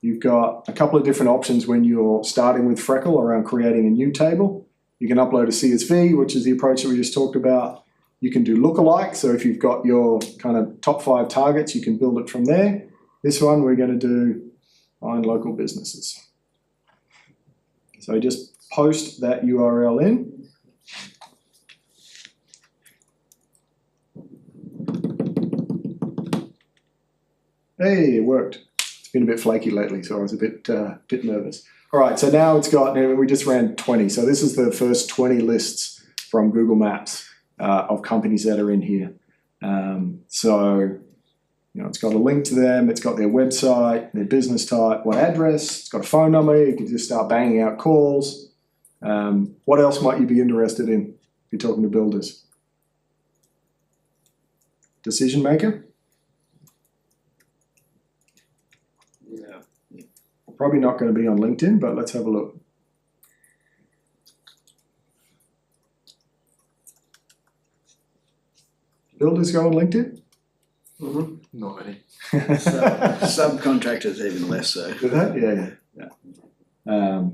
S2: You've got a couple of different options when you're starting with Freckle around creating a new table. You can upload a CSV, which is the approach that we just talked about. You can do lookalike, so if you've got your kind of top 5 targets, you can build it from there. This one, we're going to do find local businesses. So just post that URL in. Hey, it worked. It's been a bit flaky lately, so I was a bit nervous. All right, so now it's got, we just ran 20. So this is the first 20 lists from Google Maps of companies that are in here. It's got a link to them, it's got their website, their business type, what address, it's got a phone number, you can just start banging out calls. What else might you be interested in if you're talking to builders? Decision maker?
S3: Yeah.
S2: Probably not going to be on LinkedIn, but let's have a look. Builders go on LinkedIn?
S3: Not really.
S9: Subcontractors even less so.
S2: Do that? Yeah.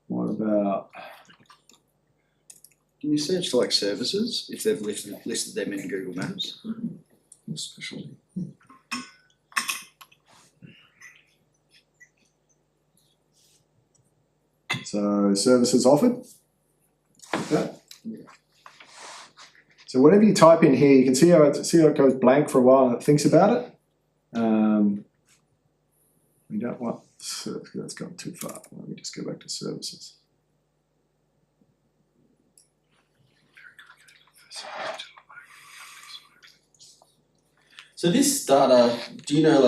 S2: What about?
S9: Can you search for like services if they've listed them in Google Maps?
S6: Especially.
S2: So services offered. Yeah. So whatever you type in here, you can see how it goes blank for a while and it thinks about it. We don't want that's gone too far. Let me just go back to services.
S10: So this data, do you know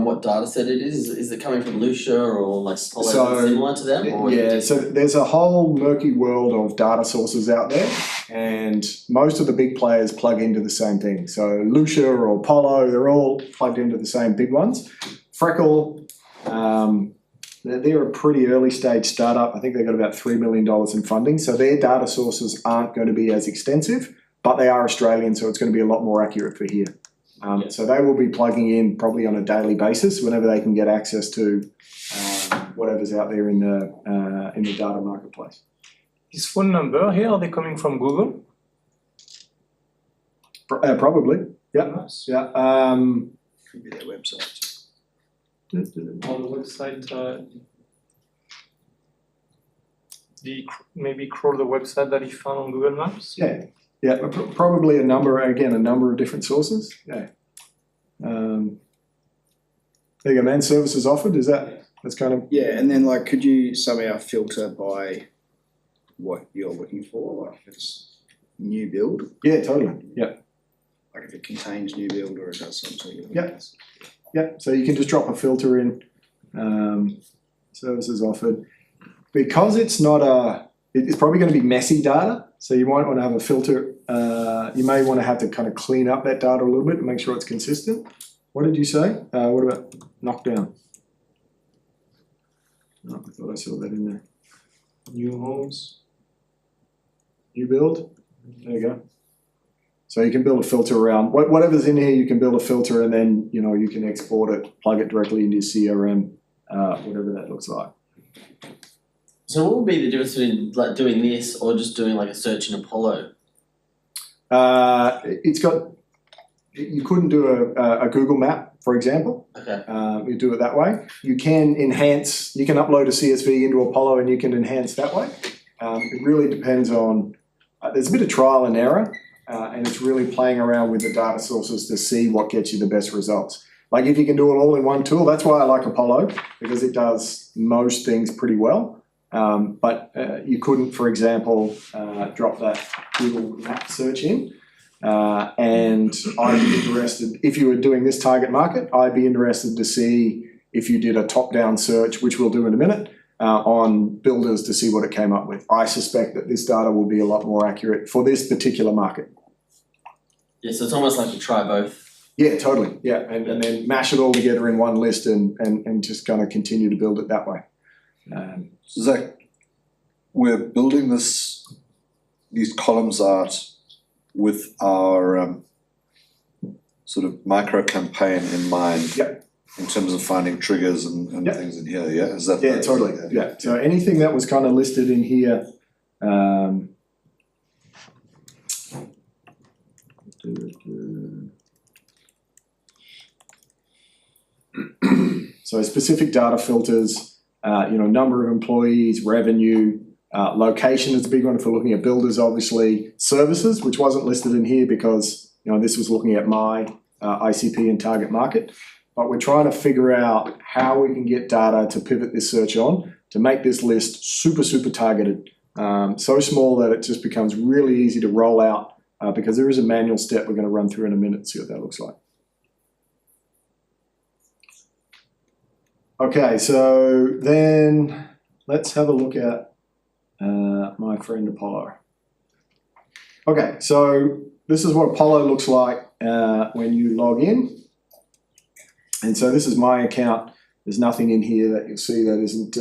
S10: what data set it is? Is it coming from Lucia or like similar to them? Or
S2: Yeah, so there's a whole murky world of data sources out there, and most of the big players plug into the same thing. So Lucia or Apollo, they're all plugged into the same big ones. Freckle, they're a pretty early stage startup. I think they've got about $3 million in funding. So their data sources aren't going to be as extensive, but they are Australian, so it's going to be a lot more accurate for here. So they will be plugging in probably on a daily basis whenever they can get access to whatever's out there in the data marketplace.
S5: This phone number here, are they coming from Google?
S2: Probably, yeah. Yeah.
S9: Could be their website.
S5: On the website, maybe crawl the website that he found on Google Maps?
S2: Yeah, probably a number of different sources. Yeah. There you go, man. Services offered. That's kind of.
S9: Yeah, and then could you somehow filter by what you're looking for? Like if it's new build?
S2: Yeah, totally. Yeah.
S9: Like if it contains new build or it does something.
S2: Yeah. So you can just drop a filter in. Services offered. Because it's not it's probably going to be messy data. So you might want to have a filter, you may want to have to kind of clean up that data a little bit and make sure it's consistent. What did you say? What about knockdown? Oh, I thought I saw that in there.
S5: New homes.
S2: New build? There you go. So you can build a filter around, whatever's in here, you can build a filter and then, you can export it, plug it directly into your CRM, whatever that looks like.
S10: So what would be the difference between doing this or just doing a search in Apollo?
S2: You couldn't do a Google map, for example.
S10: Okay.
S2: You do it that way. You can upload a CSV into Apollo and you can enhance that way. It really depends on, there's a bit of trial and error and it's really playing around with the data sources to see what gets you the best results. Like if you can do it all in one tool, that's why I like Apollo, because it does most things pretty well. But you couldn't, for example, drop that Google Map search in. And I'd be interested, if you were doing this target market, I'd be interested to see if you did a top-down search, which we'll do in a minute, on builders to see what it came up with. I suspect that this data will be a lot more accurate for this particular market.
S10: Yeah, so it's almost like you try both.
S2: Yeah, totally. Yeah, and then mash it all together in one list and just kind of continue to build it that way.
S1: Zach, we're building these columns out with our sort of micro campaign in mind.
S2: Yep.
S1: In terms of finding triggers and
S2: Yep.
S1: things in here, yeah? Is that?
S2: Yeah, totally. Yeah. So anything that was kind of listed in here, so specific data filters, number of employees, revenue, location is a big one if we're looking at builders, obviously. Services, which wasn't listed in here because, this was looking at my ICP and target market. But we're trying to figure out how we can get data to pivot this search on to make this list super, super targeted. So small that it just becomes really easy to roll out because there is a manual step we're going to run through in a minute and see what that looks like. Okay, so then let's have a look at my friend Apollo. Okay, so this is what Apollo looks like when you log in. And so this is my account. There's nothing in here that you'll see that isn't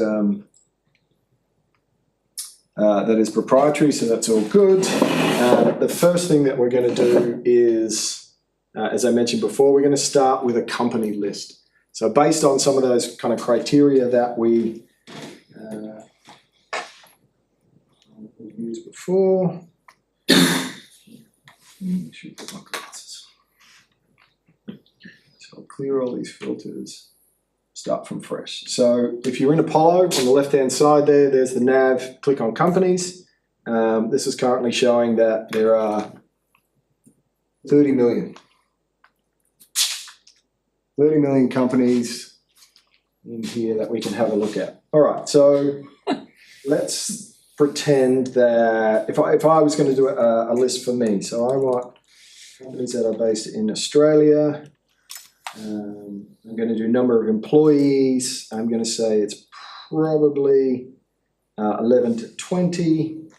S2: that is proprietary, so that's all good. The first thing that we're going to do is, as I mentioned before, we're going to start with a company list. So based on some of those kind of criteria that we used before, so I'll clear all these filters, start from fresh. So if you're in Apollo, on the left-hand side there's the nav, click on companies. This is currently showing that there are 30 million. 30 million companies in here that we can have a look at. All right, so let's pretend that if I was going to do a list for me, so I want companies that are based in Australia. I'm going to do number of employees. I'm going to say it's probably 11 to 20.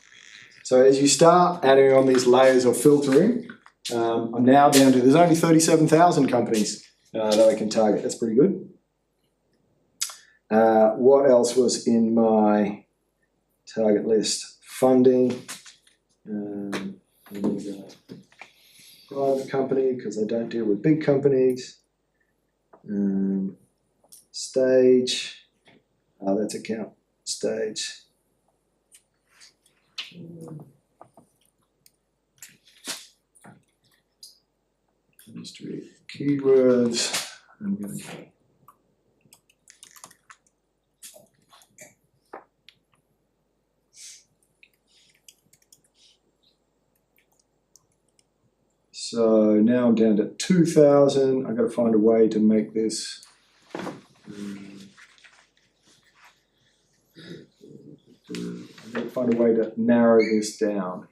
S2: So as you start adding on these layers of filtering, I'm now down to, there's only 37,000 companies that I can target. That's pretty good. What else was in my target list? Funding. Private company, because I don't deal with big companies. Stage. That's account. Stage. Industry keywords. I'm going to go. So now I'm down to 2,000. I've got to find a way to make this. I've got to find a way to narrow this down.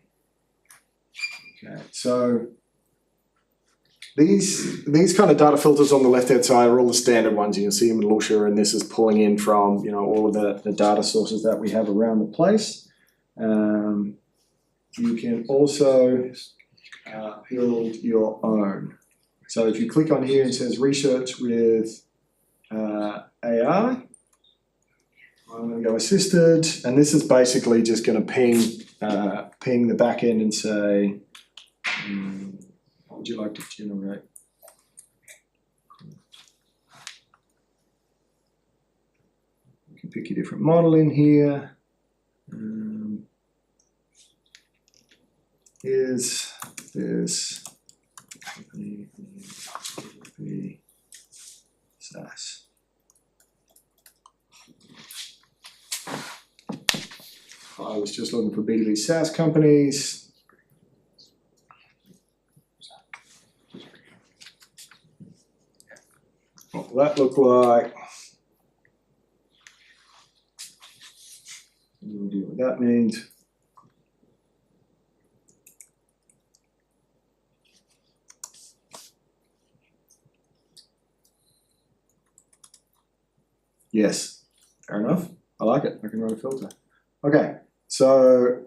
S2: Okay, so these kind of data filters on the left-hand side are all the standard ones. You can see them in Lucia, and this is pulling in from all of the data sources that we have around the place. You can also build your own. So if you click on here, it says research with AI. I'm going to go assisted, and this is basically just going to ping the back end and say, what would you like to generate? You can pick your different model in here. Is this company B2B SaaS? I was just looking for B2B SaaS companies. What will that look like? What that means. Yes, fair enough. I like it. I can run a filter. Okay, so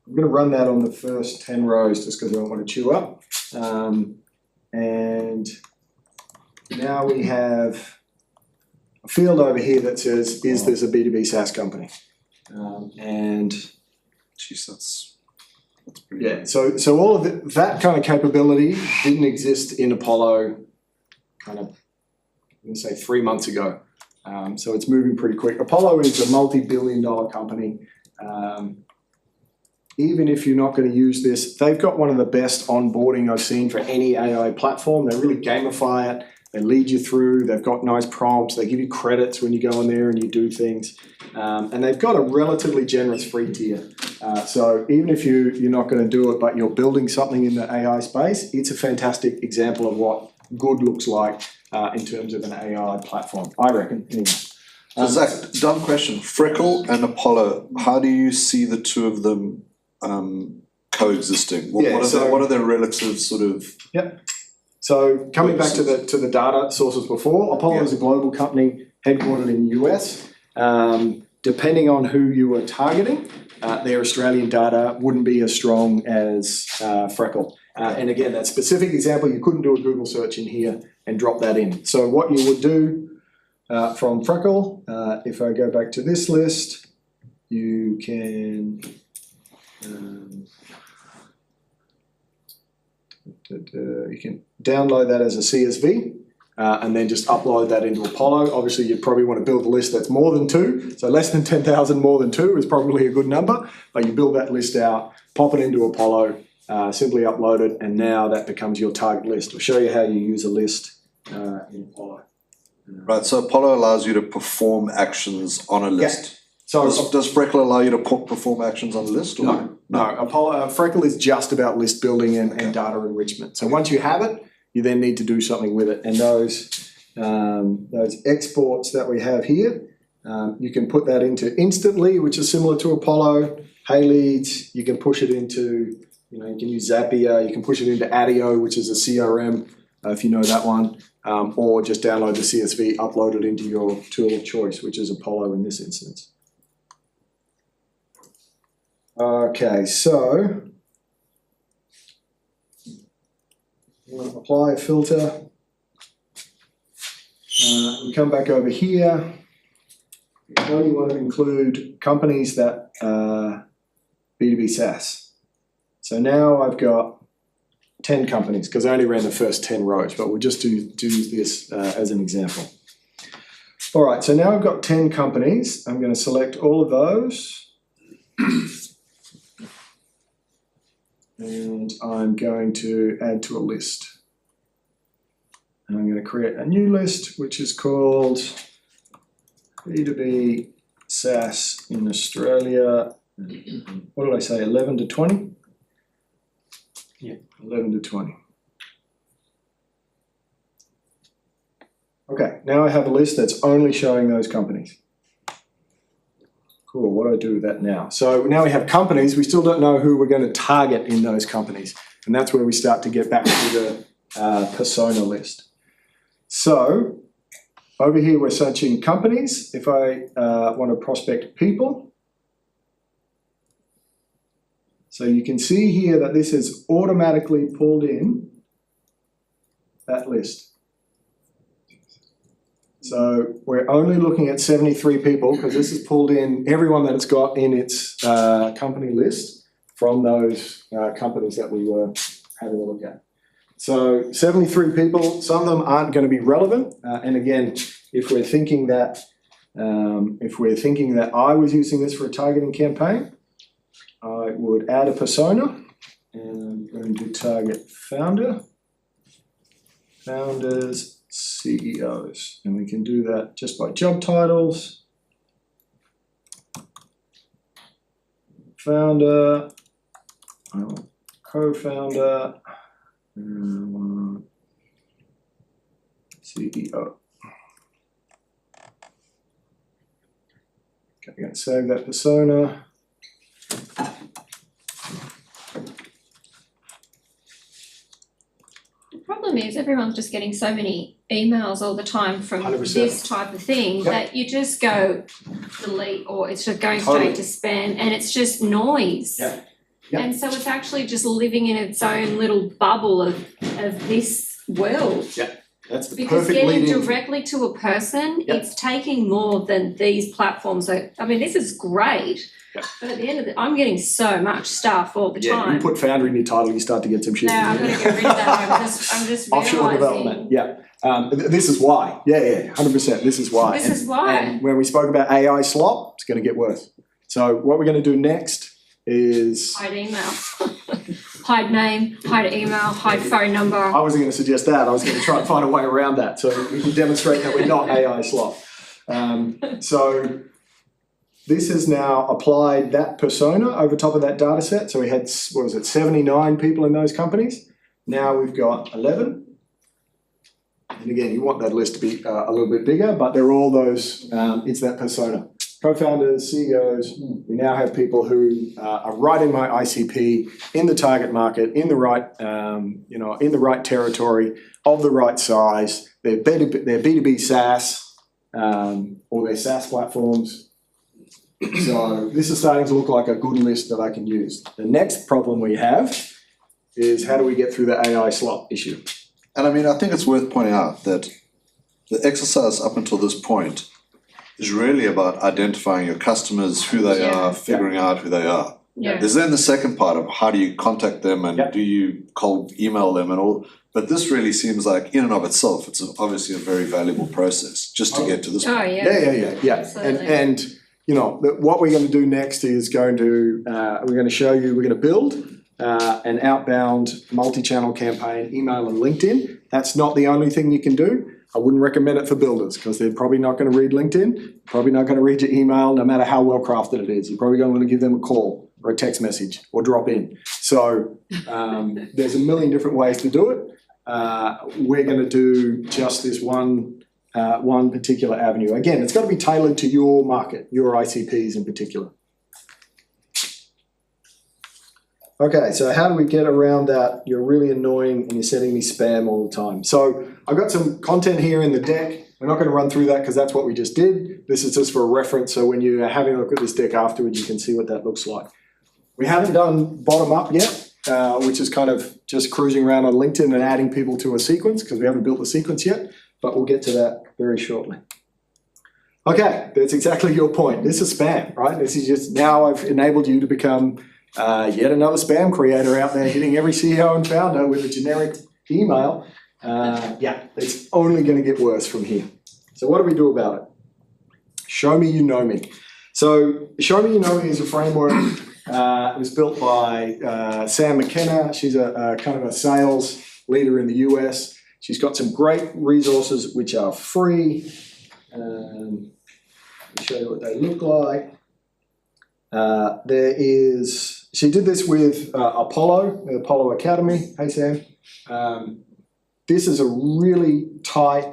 S2: I'm going to run that on the first 10 rows just because I don't want to chew up. And now we have a field over here that says, is this a B2B SaaS company? And
S1: Jeez, that's pretty.
S2: yeah, so all of that kind of capability didn't exist in Apollo kind of, I'm going to say 3 months ago. So it's moving pretty quick. Apollo is a multi-billion-dollar company. Even if you're not going to use this, they've got one of the best onboarding I've seen for any AI platform. They really gamify it. They lead you through. They've got nice prompts. They give you credits when you go in there and you do things. And they've got a relatively generous free tier. So even if you're not going to do it, but you're building something in the AI space, it's a fantastic example of what good looks like in terms of an AI platform, I reckon, anyway.
S1: So Zach, dumb question. Freckle and Apollo, how do you see the two of them coexisting? What are their relative sort of?
S2: Yep. So coming back to the data sources before, Apollo is a global company headquartered in the US. Depending on who you were targeting, their Australian data wouldn't be as strong as Freckle. And again, that specific example, you couldn't do a Google search in here and drop that in. So what you would do from Freckle, if I go back to this list, you can download that as a CSV and then just upload that into Apollo. Obviously, you'd probably want to build a list that's more than 2. So less than 10,000 more than 2 is probably a good number. But you build that list out, pop it into Apollo, simply upload it, and now that becomes your target list. I'll show you how you use a list in Apollo.
S1: Right, so Apollo allows you to perform actions on a list.
S2: Yeah. So
S1: does Freckle allow you to perform actions on a list? Or?
S2: No. Apollo, Freckle is just about list building and data enrichment. So once you have it, you then need to do something with it. And those exports that we have here, you can put that into instantly, which is similar to Apollo. Hey Leads, you can push it into, you can use Zapier, you can push it into Adio, which is a CRM, if you know that one, or just download the CSV, upload it into your tool of choice, which is Apollo in this instance. Okay, so we'll apply a filter. We come back over here. You only want to include companies that are B2B SaaS. So now I've got 10 companies because I only ran the first 10 rows, but we'll just do this as an example. All right, so now I've got 10 companies. I'm going to select all of those. And I'm going to add to a list. And I'm going to create a new list, which is called B2B SaaS in Australia. What did I say, 11 to 20? Yeah, 11 to 20. Okay, now I have a list that's only showing those companies. Cool, what do I do with that now? So now we have companies, we still don't know who we're going to target in those companies. And that's where we start to get back to the persona list. So over here we're searching companies. If I want to prospect people, so you can see here that this has automatically pulled in that list. So we're only looking at 73 people because this has pulled in everyone that it's got in its company list from those companies that we were having a look at. So 73 people, some of them aren't going to be relevant. And again, if we're thinking that I was using this for a targeting campaign, I would add a persona and I'm going to target founders, CEOs, and we can do that just by job titles. Founder, co-founder, CEO. Okay, I'm gonna save that persona.
S7: The problem is everyone's just getting so many emails all the time from
S2: 100%.
S7: this type of thing
S2: Yep.
S7: that you just go delete, or it's just going
S2: Totally.
S7: straight to spam, and it's just noise.
S2: Yeah. Yep.
S7: And so it's actually just living in its own little bubble of this world.
S2: That's the
S7: Because
S2: perfect
S7: getting
S2: lead-in.
S7: directly to a person,
S2: Yep.
S7: it's taking more than these platforms are. I mean, this is great.
S2: Yep.
S7: But at the end of it, I'm getting so much stuff all the
S2: Yeah,
S7: time.
S2: you put Foundry in your title, you start to get some shit.
S7: No, I'm gonna get rid of that. I'm just
S2: Offshore
S7: realising.
S2: development, yeah. This is why. Yeah, 100%. This is why.
S7: This is why.
S2: And when we spoke about AI slop, it's going to get worse. So what we're going to do next is.
S7: Hide email. Hide name, hide email, hide phone number.
S2: I wasn't going to suggest that. I was going to try and find a way around that so we can demonstrate that we're not AI slop. So this has now applied that persona over top of that data set. So we had, 79 people in those companies. Now we've got 11. And again, you want that list to be a little bit bigger, but they're all those, it's that persona. Co-founders, CEOs, we now have people who are right in my ICP, in the target market, in the right, in the right territory, of the right size. They're B2B SaaS, or they're SaaS platforms. So this is starting to look like a good list that I can use. The next problem we have is how do we get through the AI slot issue?
S1: And I mean, I think it's worth pointing out that the exercise up until this point is really about identifying your customers, who they
S7: Yeah.
S1: are, figuring out who they are.
S7: Yeah.
S1: There's then the second part of how do you contact them and do you cold email them and all. But this really seems like in and of itself, it's obviously a very valuable process just to get to this point.
S7: Oh, yeah.
S2: Yeah.
S7: Absolutely.
S2: And what we're going to do next is we're going to show you, we're going to build an outbound multi-channel campaign, email and LinkedIn. That's not the only thing you can do. I wouldn't recommend it for builders because they're probably not going to read LinkedIn, probably not going to read your email, no matter how well crafted it is. You're probably going to want to give them a call or a text message or drop in. So there's a million different ways to do it. We're going to do just this one particular avenue. Again, it's got to be tailored to your market, your ICPs in particular. Okay, so how do we get around that? You're really annoying and you're sending me spam all the time. So I've got some content here in the deck. We're not going to run through that because that's what we just did. This is just for a reference. So when you're having a look at this deck afterwards, you can see what that looks like. We haven't done bottom up yet, which is kind of just cruising around on LinkedIn and adding people to a sequence because we haven't built the sequence yet, but we'll get to that very shortly. Okay, that's exactly your point. This is spam, right? This is just now I've enabled you to become yet another spam creator out there hitting every CEO and founder with a generic email. It's only going to get worse from here. So what do we do about it? Show me you know me. So Show Me You Know Me is a framework. It was built by Sam McKenna. She's a kind of a sales leader in the US. She's got some great resources which are free. Let me show you what they look like. She did this with Apollo, the Apollo Academy. Hey, Sam. This is a really tight,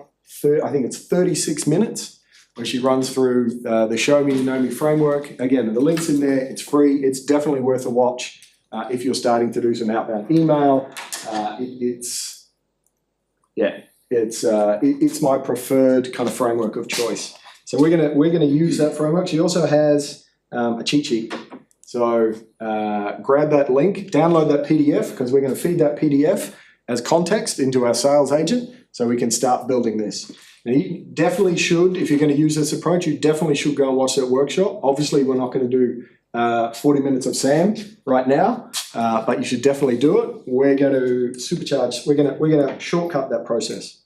S2: I think it's 36 minutes, where she runs through the Show Me You Know Me framework. Again, the link's in there. It's free. It's definitely worth a watch if you're starting to do some outbound email. It's my preferred kind of framework of choice. So we're gonna use that framework. She also has a cheat sheet. So grab that link, download that PDF, because we're going to feed that PDF as context into our sales agent so we can start building this. Now you definitely should, if you're going to use this approach, you definitely should go and watch that workshop. Obviously, we're not going to do 40 minutes of Sam right now, but you should definitely do it. We're going to supercharge, we're going to shortcut that process.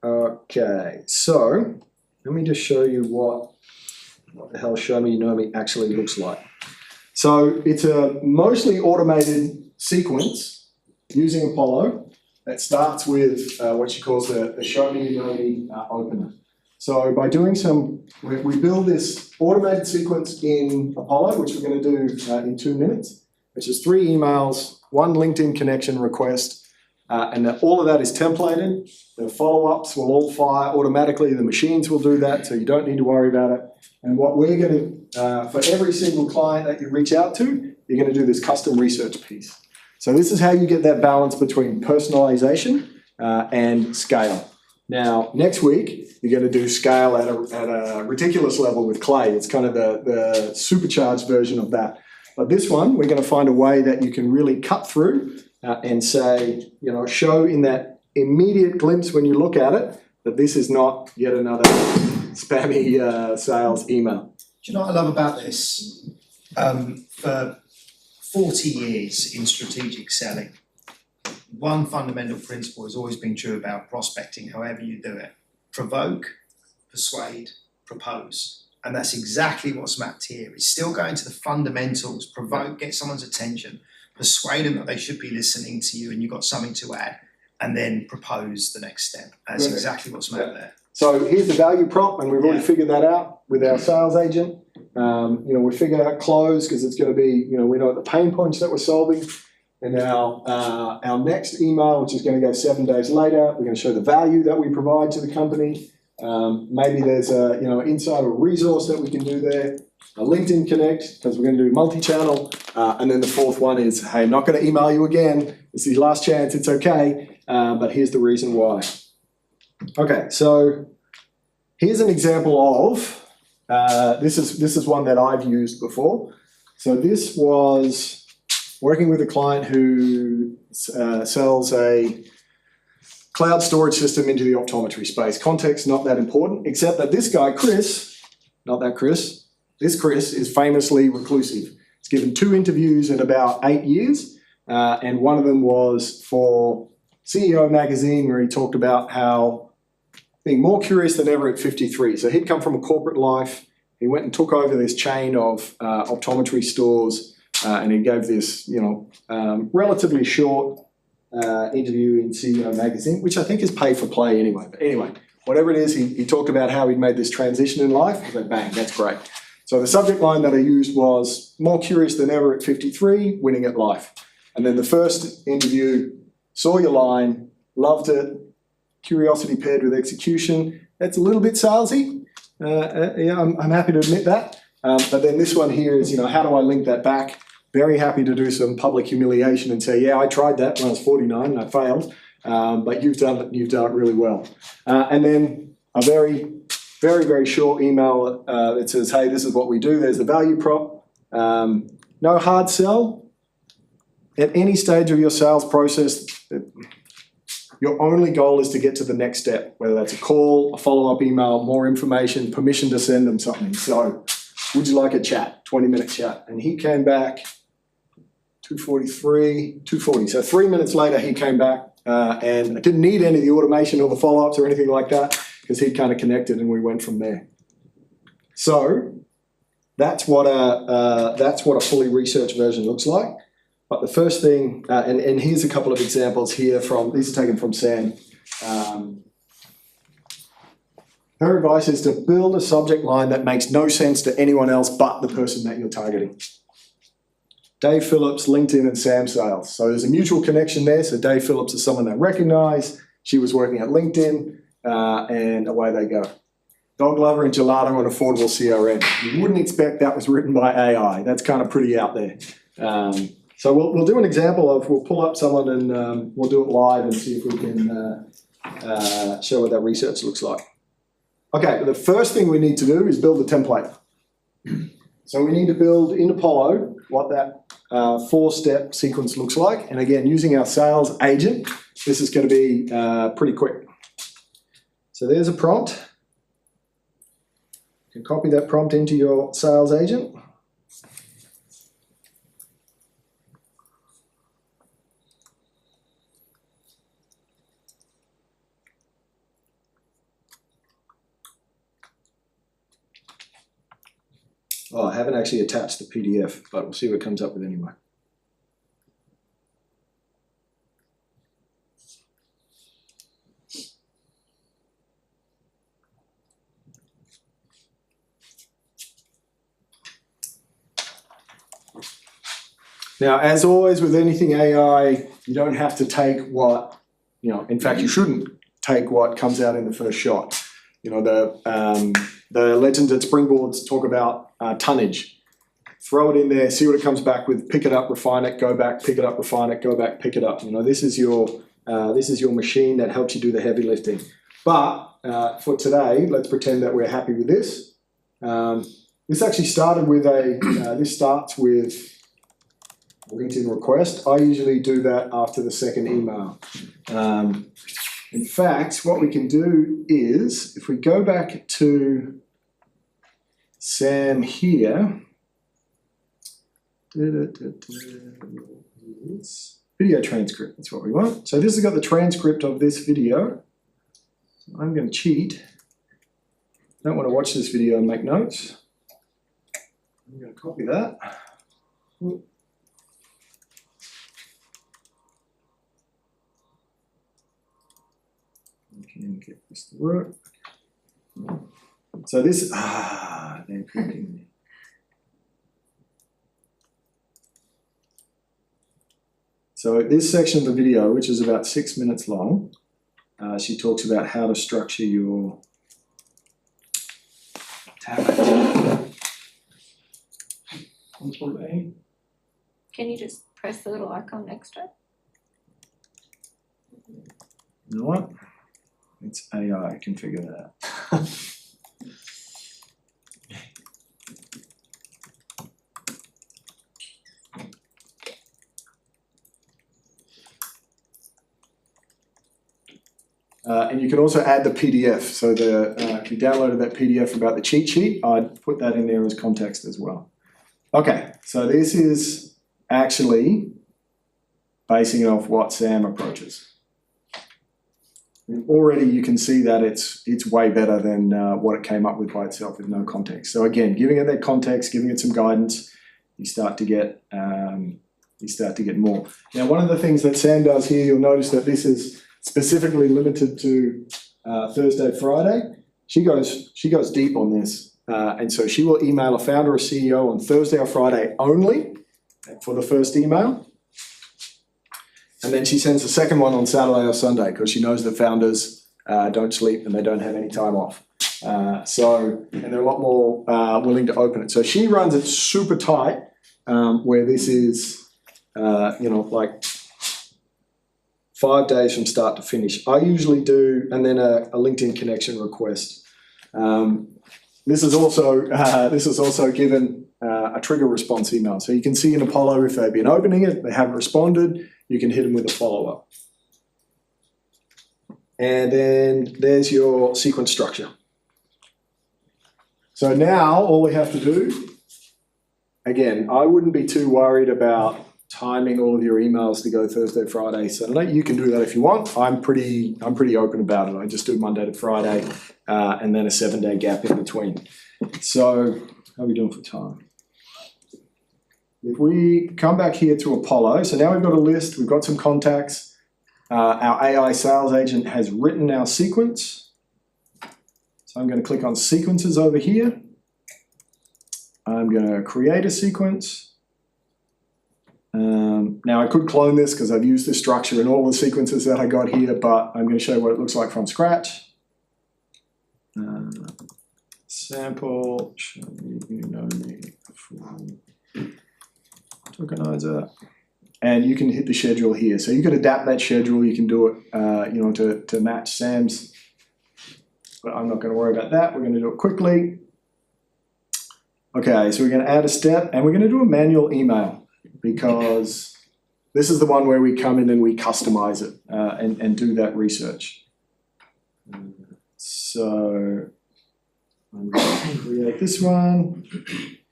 S2: Okay, so let me just show you what the hell Show Me You Know Me actually looks like. So it's a mostly automated sequence using Apollo that starts with what she calls the Show Me You Know Me opener. So by doing we build this automated sequence in Apollo, which we're going to do in 2 minutes, which is 3 emails, 1 LinkedIn connection request, and that all of that is templated. The follow-ups will all fire automatically, the machines will do that, so you don't need to worry about it. And what we're gonna, for every single client that you reach out to, you're gonna do this custom research piece. So this is how you get that balance between personalization and scale. Now, next week, you're gonna do scale at a ridiculous level with Clay. It's kind of the supercharged version of that. But this one, we're gonna find a way that you can really cut through and say, show in that immediate glimpse when you look at it, that this is not yet another spammy sales email.
S4: Do you know what I love about this? For 40 years in strategic selling, one fundamental principle has always been true about prospecting, however you do it. Provoke, persuade, propose. And that's exactly what's mapped here. It's still going to the fundamentals. Provoke, get someone's attention, persuade them that they should be listening to you and you've got something to add, and then propose the next step. That's exactly what's mapped there.
S2: So here's the value prop, and we've already figured that out with our sales agent. We figured out close because it's going to be, we know the pain points that we're solving. And now our next email, which is going to go 7 days later, we're going to show the value that we provide to the company. Maybe there's an insight or resource that we can do there. A LinkedIn Connect, because we're going to do multi-channel. And then the fourth one is, hey, I'm not going to email you again. This is your last chance. It's okay. But here's the reason why. Okay, so here's an example of, this is one that I've used before. So this was working with a client who sells a cloud storage system into the optometry space. Context, not that important, except that this guy, Chris, this Chris is famously reclusive. He's given 2 interviews in about 8 years, and one of them was for CEO Magazine, where he talked about how being more curious than ever at 53. So he'd come from a corporate life. He went and took over this chain of optometry stores, and he gave this, relatively short interview in CEO Magazine, which I think is pay for play anyway. But anyway, whatever it is, he talked about how he'd made this transition in life. I said, bang, that's great. So the subject line that I used was more curious than ever at 53, winning at life. And then the first interview, saw your line, loved it, curiosity paired with execution. That's a little bit salesy. I'm happy to admit that. But then this one here is, how do I link that back? Very happy to do some public humiliation and say, yeah, I tried that when I was 49 and I failed, but you've done it really well. And then a very, very, very short email that says, hey, this is what we do. There's the value prop. No hard sell. At any stage of your sales process, your only goal is to get to the next step, whether that's a call, a follow-up email, more information, permission to send them something. So would you like a chat, 20-minute chat? And he came back 2:43, 2:40. So 3 minutes later, he came back and I didn't need any of the automation or the follow-ups or anything like that because he'd kind of connected and we went from there. So that's what a fully researched version looks like. But the first thing, and here's a couple of examples here these are taken from Sam. Her advice is to build a subject line that makes no sense to anyone else but the person that you're targeting. Dave Phillips, LinkedIn and Sam Sales. So there's a mutual connection there. So Dave Phillips is someone they recognize. She was working at LinkedIn and away they go. Dog lover and gelato and affordable CRM. You wouldn't expect that was written by AI. That's kind of pretty out there. So we'll do an example of, we'll pull up someone and we'll do it live and see if we can show what that research looks like. Okay, the first thing we need to do is build the template. So we need to build in Apollo what that 4-step sequence looks like. And again, using our sales agent, this is going to be pretty quick. So there's a prompt. You can copy that prompt into your sales agent. Oh, I haven't actually attached the PDF, but we'll see what comes up with anyway. Now, as always with anything AI, you don't have to take what in fact, you shouldn't take what comes out in the first shot. The legends at Springboards talk about tonnage. Throw it in there, see what it comes back with, pick it up, refine it, go back, pick it up, refine it, go back, pick it up. This is your machine that helps you do the heavy lifting. But for today, let's pretend that we're happy with this. This actually started with this starts with a LinkedIn request. I usually do that after the second email. In fact, what we can do is, if we go back to Sam here, video transcript, that's what we want. So this has got the transcript of this video. So I'm going to cheat. I don't want to watch this video and make notes. I'm going to copy that. Can get this to work. So this, they're cooking me. So this section of the video, which is about 6 minutes long, she talks about how to structure your tablet.
S7: Can you just press the little icon next to it?
S2: You know what? It's AI, can figure that out. And you can also add the PDF. So if you downloaded that PDF about the cheat sheet, I'd put that in there as context as well. Okay, so this is actually basing it off what Sam approaches. And already you can see that it's way better than what it came up with by itself with no context. So again, giving it that context, giving it some guidance, you start to get more. Now, one of the things that Sam does here, you'll notice that this is specifically limited to Thursday, Friday. She goes deep on this, and so she will email a founder or CEO on Thursday or Friday only for the first email. And then she sends the second one on Saturday or Sunday because she knows that founders don't sleep and they don't have any time off. And they're a lot more willing to open it. So she runs it super tight, where this is, like 5 days from start to finish. I usually do, and then a LinkedIn connection request. This is also given a trigger response email. So you can see in Apollo if they've been opening it, they haven't responded, you can hit them with a follow-up. And then there's your sequence structure. So now all we have to do, again, I wouldn't be too worried about timing all of your emails to go Thursday, Friday, Saturday. You can do that if you want. I'm pretty open about it. I just do Monday to Friday, and then a 7-day gap in between. So how are we doing for time? If we come back here to Apollo, so now we've got a list, we've got some contacts. Our AI sales agent has written our sequence. So I'm going to click on sequences over here. I'm going to create a sequence. Now I could clone this because I've used this structure in all the sequences that I got here, but I'm going to show you what it looks like from scratch. Sample, show me, you know me, Tokenizer, and you can hit the schedule here. So you can adapt that schedule. You can do it, to match Sam's. But I'm not going to worry about that. We're going to do it quickly. Okay, so we're going to add a step, and we're going to do a manual email because this is the one where we come in and we customize it and do that research. So I'm going to create this one.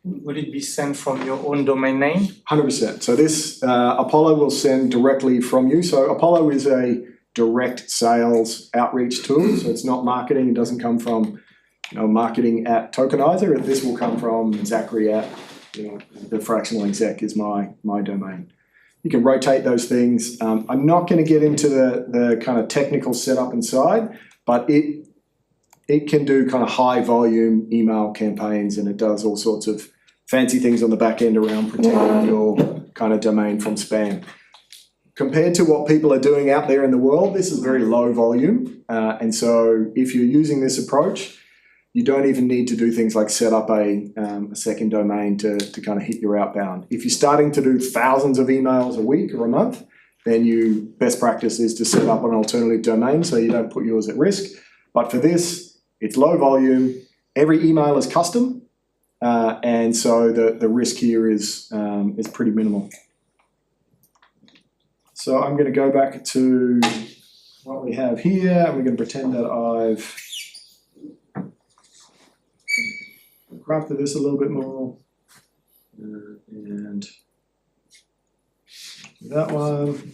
S5: Would it be sent from your own domain name?
S2: 100%. So this Apollo will send directly from you. So Apollo is a direct sales outreach tool. So it's not marketing. It doesn't come from marketing at Tokenizer. This will come from Zachary at the fractional exec is my domain. You can rotate those things. I'm not going to get into the kind of technical setup inside, but it can do kind of high volume email campaigns, and it does all sorts of fancy things on the back end around protecting your kind of domain from spam. compared to what people are doing out there in the world, this is very low volume. And so if you're using this approach, you don't even need to do things like set up a second domain to kind of hit your outbound. If you're starting to do thousands of emails a week or a month, then best practice is to set up an alternative domain so you don't put yours at risk. But for this, it's low volume. Every email is custom, and so the risk here is pretty minimal. So I'm going to go back to what we have here, and we're going to pretend that I've crafted this a little bit more, and that one.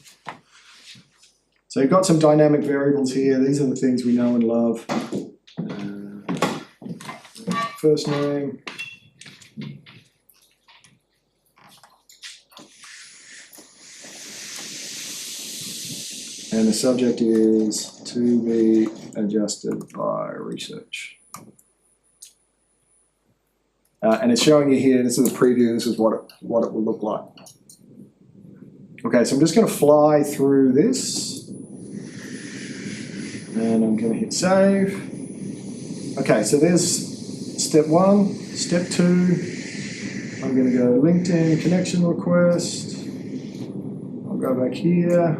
S2: So you've got some dynamic variables here. These are the things we know and love. First name. And the subject is to be adjusted by research. And it's showing you here, this is a preview, this is what it will look like. Okay, so I'm just going to fly through this. And I'm going to hit save. Okay, so there's step 1. Step 2, I'm going to go LinkedIn connection request. I'll go back here.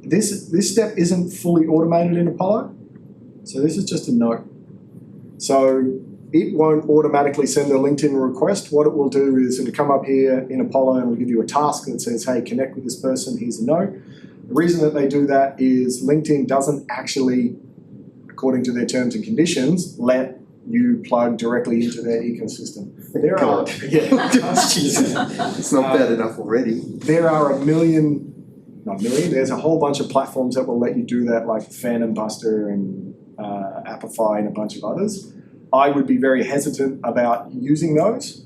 S2: This step isn't fully automated in Apollo, so this is just a note. So it won't automatically send a LinkedIn request. What it will do is it'll come up here in Apollo and will give you a task that says, hey, connect with this person, here's a note. The reason that they do that is LinkedIn doesn't actually, according to their terms and conditions, let you plug directly into their ecosystem. There are,
S3: It's not bad enough already.
S2: There are there's a whole bunch of platforms that will let you do that, like Phantom Buster and Appify and a bunch of others. I would be very hesitant about using those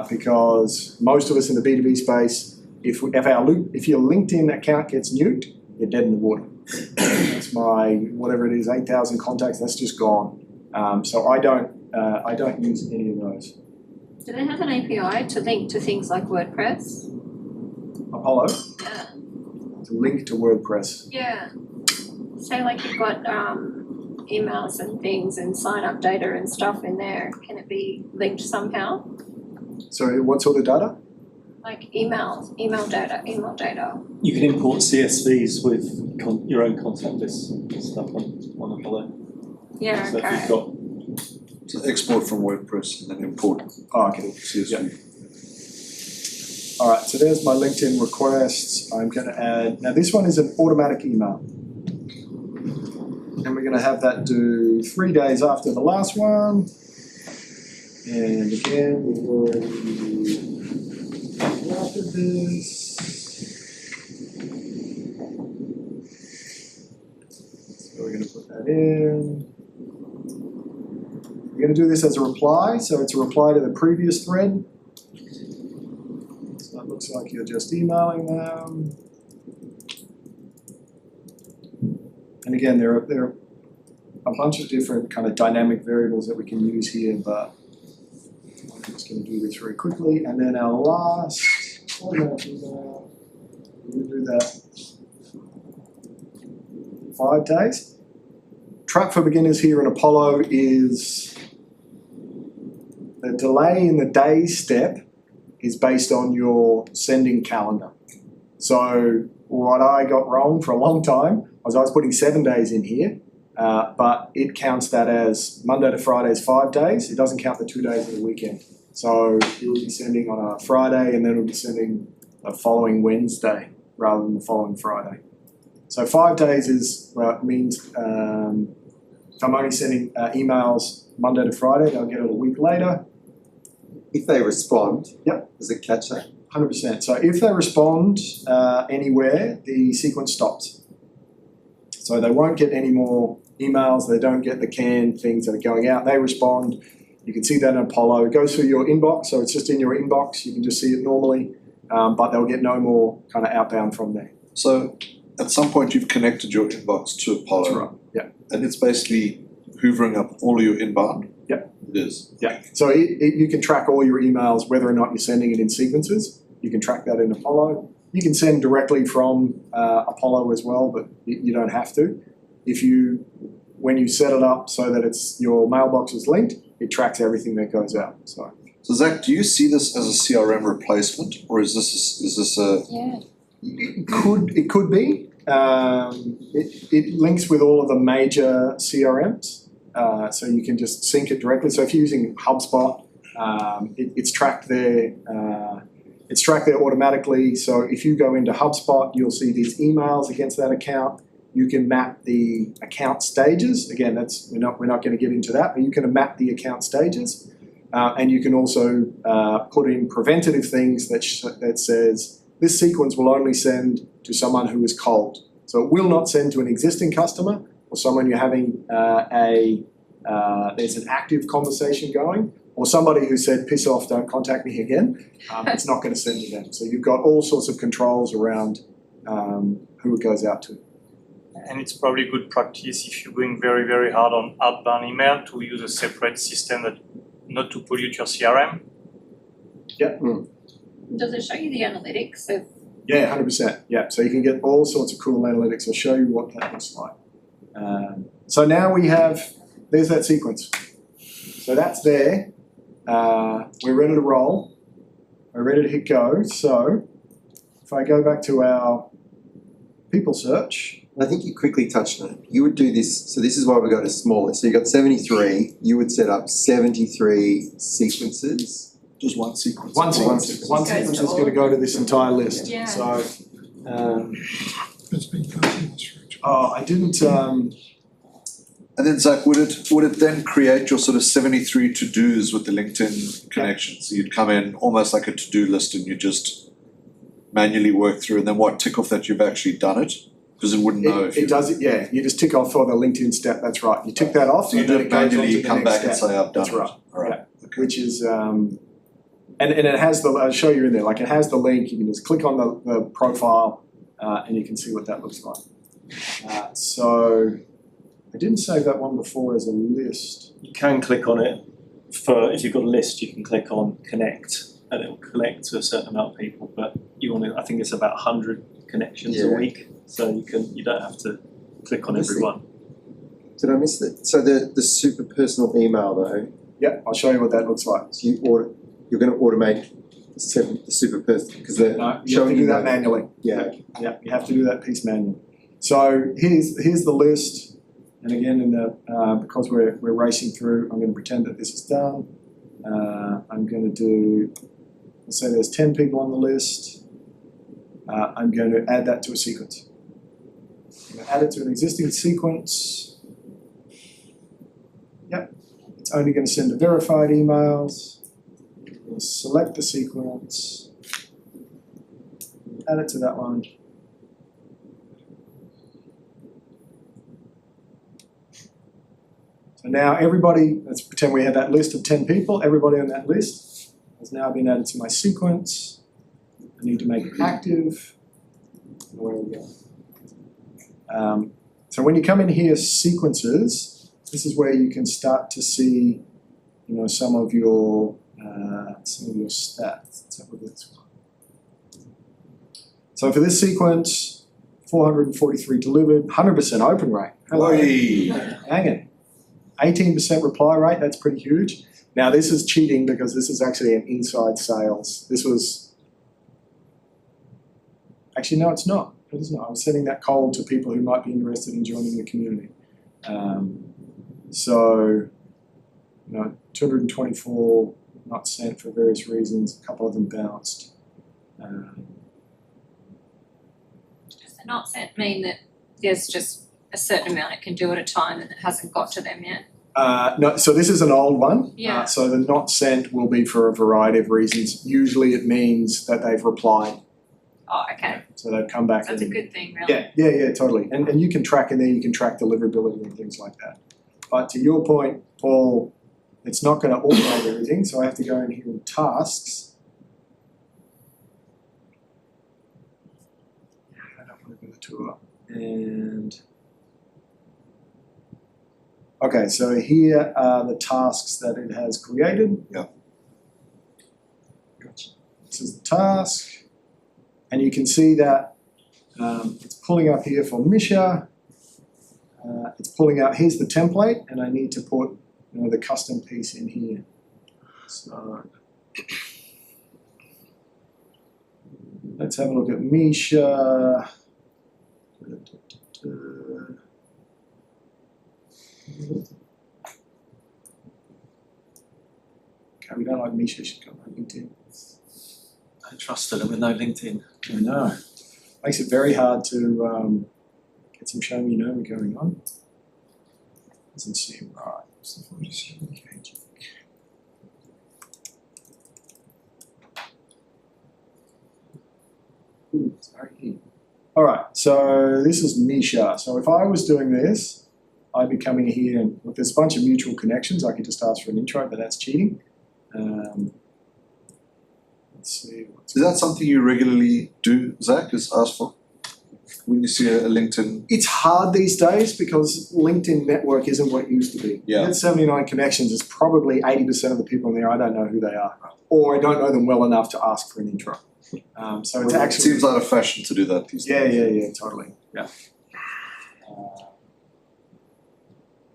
S2: because most of us in the B2B space, if your LinkedIn account gets nuked, you're dead in the water. That's my, whatever it is, 8,000 contacts, that's just gone. So I don't use any of those.
S7: Do they have an API to link to things like WordPress?
S2: Apollo?
S7: Yeah.
S2: To link to WordPress.
S7: Yeah. Say like you've got emails and things and sign up data and stuff in there. Can it be linked somehow?
S2: So what sort of data?
S7: Like email data.
S5: You can import CSVs with your own contact list and stuff on Apollo.
S7: Yeah,
S5: So
S7: okay.
S5: if you've got
S1: So export from WordPress and then import CSV.
S2: All right, so there's my LinkedIn requests. I'm going to add, now this one is an automatic email. And we're going to have that do 3 days after the last one. And again, we've already drafted this. So we're going to put that in. We're going to do this as a reply, so it's a reply to the previous thread. So it looks like you're just emailing them. And again, there are a bunch of different kind of dynamic variables that we can use here, but I'm just going to do this very quickly. And then our last automatic email, we're going to do that 5 days. Trap for beginners here in Apollo is the delay in the day step is based on your sending calendar. So what I got wrong for a long time was I was putting 7 days in here, but it counts that as Monday to Friday is 5 days. It doesn't count the 2 days of the weekend. So you'll be sending on a Friday and then it'll be sending the following Wednesday rather than the following Friday. So 5 days means if I'm only sending emails Monday to Friday, they'll get it a week later.
S3: If they respond,
S2: Yep.
S3: does it catch that?
S2: 100%. So if they respond anywhere, the sequence stops. So they won't get any more emails. They don't get the canned things that are going out. They respond. You can see that in Apollo. It goes through your inbox, so it's just in your inbox. You can just see it normally, but they'll get no more kind of outbound from there.
S1: So at some point you've connected your inbox to Apollo.
S2: That's right. Yeah.
S1: And it's basically hoovering up all of your inbound?
S2: Yep.
S1: It is.
S2: Yeah, so you can track all your emails, whether or not you're sending it in sequences. You can track that in Apollo. You can send directly from Apollo as well, but you don't have to. When you set it up so that your mailbox is linked, it tracks everything that goes out. So
S1: Zach, do you see this as a CRM replacement, or is this a?
S7: Yeah.
S2: it could be. It links with all of the major CRMs, so you can just sync it directly. So if you're using HubSpot, it's tracked there. It's tracked there automatically. So if you go into HubSpot, you'll see these emails against that account. You can map the account stages. Again, we're not going to get into that, but you can map the account stages, and you can also put in preventative things that says this sequence will only send to someone who is cold. So it will not send to an existing customer or someone you're having there's an active conversation going, or somebody who said piss off, don't contact me again. It's not going to send to them. So you've got all sorts of controls around who it goes out to.
S5: And it's probably good practice if you're going very, very hard on outbound email to use a separate system that not to pollute your CRM.
S2: Yeah.
S7: Does it show you the analytics of?
S2: Yeah, 100%. Yeah, so you can get all sorts of cool analytics. I'll show you what that looks like. So now there's that sequence. So that's there. We're ready to roll. We're ready to hit go. So if I go back to our people search.
S3: I think you quickly touched on it. You would do this, so this is why we go to smaller. So you got 73, you would set up 73 sequences.
S1: Just one sequence.
S2: One sequence is going to go to this entire list.
S7: Yeah.
S2: So,
S6: It's been continuous.
S2: I didn't.
S1: And then Zach, would it then create your sort of 73 to-dos with the LinkedIn connection? So you'd come in almost like a to-do list and you just manually work through, and then tick off that you've actually done it? Because it wouldn't know if
S2: it does it. Yeah, you just tick off for the LinkedIn step. That's right. You tick that off.
S1: So you do it manually. You come back and say I've done
S2: That's
S1: it.
S2: right.
S1: All right.
S2: Yeah. Okay. Which is and it has I'll show you in there. Like it has the link. You can just click on the profile and you can see what that looks like. So I didn't save that one before as a list.
S11: You can click on it if you've got a list. You can click on connect and it will connect to a certain amount of people. But I think it's about 100 connections a week. So you don't have to click on everyone.
S3: Did I miss that? So the super personal email though.
S2: Yeah, I'll show you what that looks like.
S3: So you're going to automate the super person because they're
S2: no, you have to do that manually.
S3: Yeah.
S2: Yeah, you have to do that piece manually. So here's the list, and again because we're racing through, I'm going to pretend that this is done. I'm going to do. Let's say there's 10 people on the list. I'm going to add that to a sequence. I'm going to add it to an existing sequence. Yep, it's only going to send to verified emails. We'll select the sequence, add it to that one. So now everybody, let's pretend we have that list of 10 people, everybody on that list has now been added to my sequence. I need to make it active. Where we go? So when you come in here, sequences, this is where you can start to see, some of your stats. Let's have a look at this one. So for this sequence, 443 delivered, 100% open rate. Hello. Hanging. 18% reply rate, that's pretty huge. Now this is cheating because this is actually an inside sales. This was, actually no it's not. It is not. I was sending that cold to people who might be interested in joining the community. So 224 not sent for various reasons, a couple of them bounced.
S7: Does the not sent mean that there's just a certain amount it can do at a time and it hasn't got to them yet?
S2: No, so this is an old one.
S7: Yeah.
S2: So the not sent will be for a variety of reasons. Usually it means that they've replied.
S7: Oh, okay.
S2: So they've come back.
S7: That's a good thing, really.
S2: Yeah, totally. And you can track in there, you can track deliverability and things like that. But to your point, Paul, it's not going to automate everything, so I have to go in here in tasks. I don't want to do the tour. And Okay, so here are the tasks that it has created.
S1: Yeah.
S2: This is the task, and you can see that it's pulling up here for Misha. It's pulling out, here's the template, and I need to put the custom piece in here. So let's have a look at Misha. Okay, we don't like Misha, she's got no LinkedIn.
S11: I trusted them with no LinkedIn.
S2: I know. Makes it very hard to get some show me know me going on. Doesn't seem right. What's the 47 kg? Ooh, sorry. Alright, so this is Misha. So if I was doing this, I'd be coming here and look, there's a bunch of mutual connections. I could just ask for an intro, but that's cheating. Let's see.
S1: Is that something you regularly do, Zach, is ask for? When you see a LinkedIn?
S2: It's hard these days because LinkedIn network isn't what it used to be.
S1: Yeah.
S2: That 79 connections is probably 80% of the people in there, I don't know who they are. Or I don't know them well enough to ask for an intro. So it's
S1: It
S2: actually...
S1: seems out of fashion to do that these days.
S2: Yeah, totally. Yeah.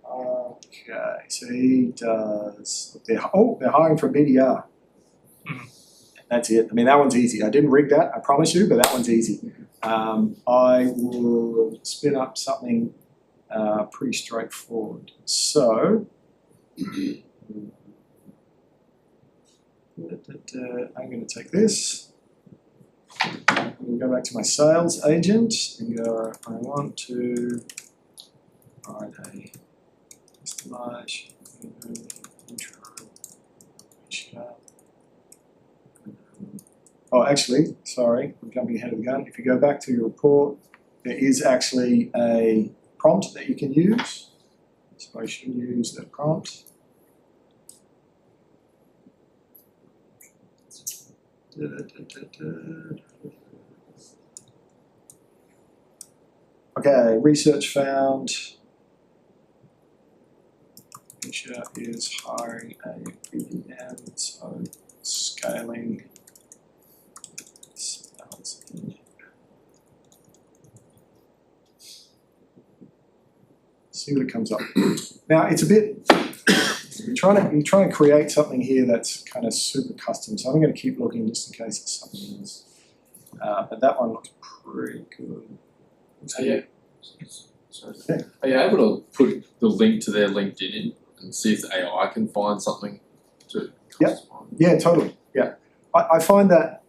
S2: Okay, so he does... they're hiring for BDR. That's it. I mean, that one's easy. I didn't rig that, I promise you, but that one's easy. I will spin up something pretty straightforward. So, I'm going to take this. I'm going to go back to my sales agent and go, I want to write a customize intro. Oh, actually, sorry, I'm jumping ahead of the gun. If you go back to your report, there is actually a prompt that you can use. So I should use the prompt. Okay, research found Misha is hiring a BDM, so scaling. See what it comes up. Now it's a bit. You're trying to create something here that's kind of super custom. So I'm going to keep looking just in case it's something else. But that one looks pretty good.
S12: Are you able to put the link to their LinkedIn in and see if the AI can find something to customize?
S2: Yeah, totally. Yeah, I find that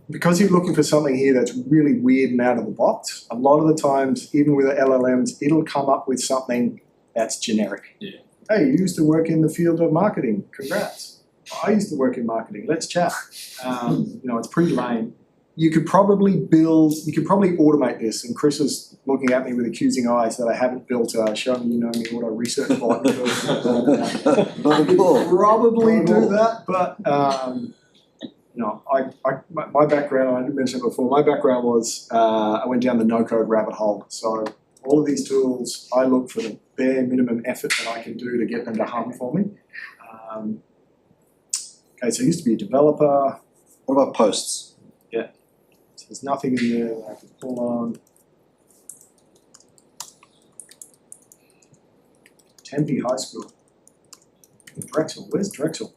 S2: because you're looking for something here that's really weird and out of the box, a lot of the times, even with the LLMs, it'll come up with something that's generic.
S12: Yeah.
S2: Hey, you used to work in the field of marketing. Congrats. I used to work in marketing. Let's chat. It's pretty lame. You could probably automate this. And Chris is looking at me with accusing eyes that I haven't built a show me, you know me, auto research bot. I could probably do that, but my background, I didn't mention it before, my background was I went down the no-code rabbit hole. So all of these tools, I look for the bare minimum effort that I can do to get them to hum for me. Okay, so I used to be a developer.
S1: What about posts?
S2: Yeah, so there's nothing in there that I can pull on. Tempe High School. Drexel, where's Drexel?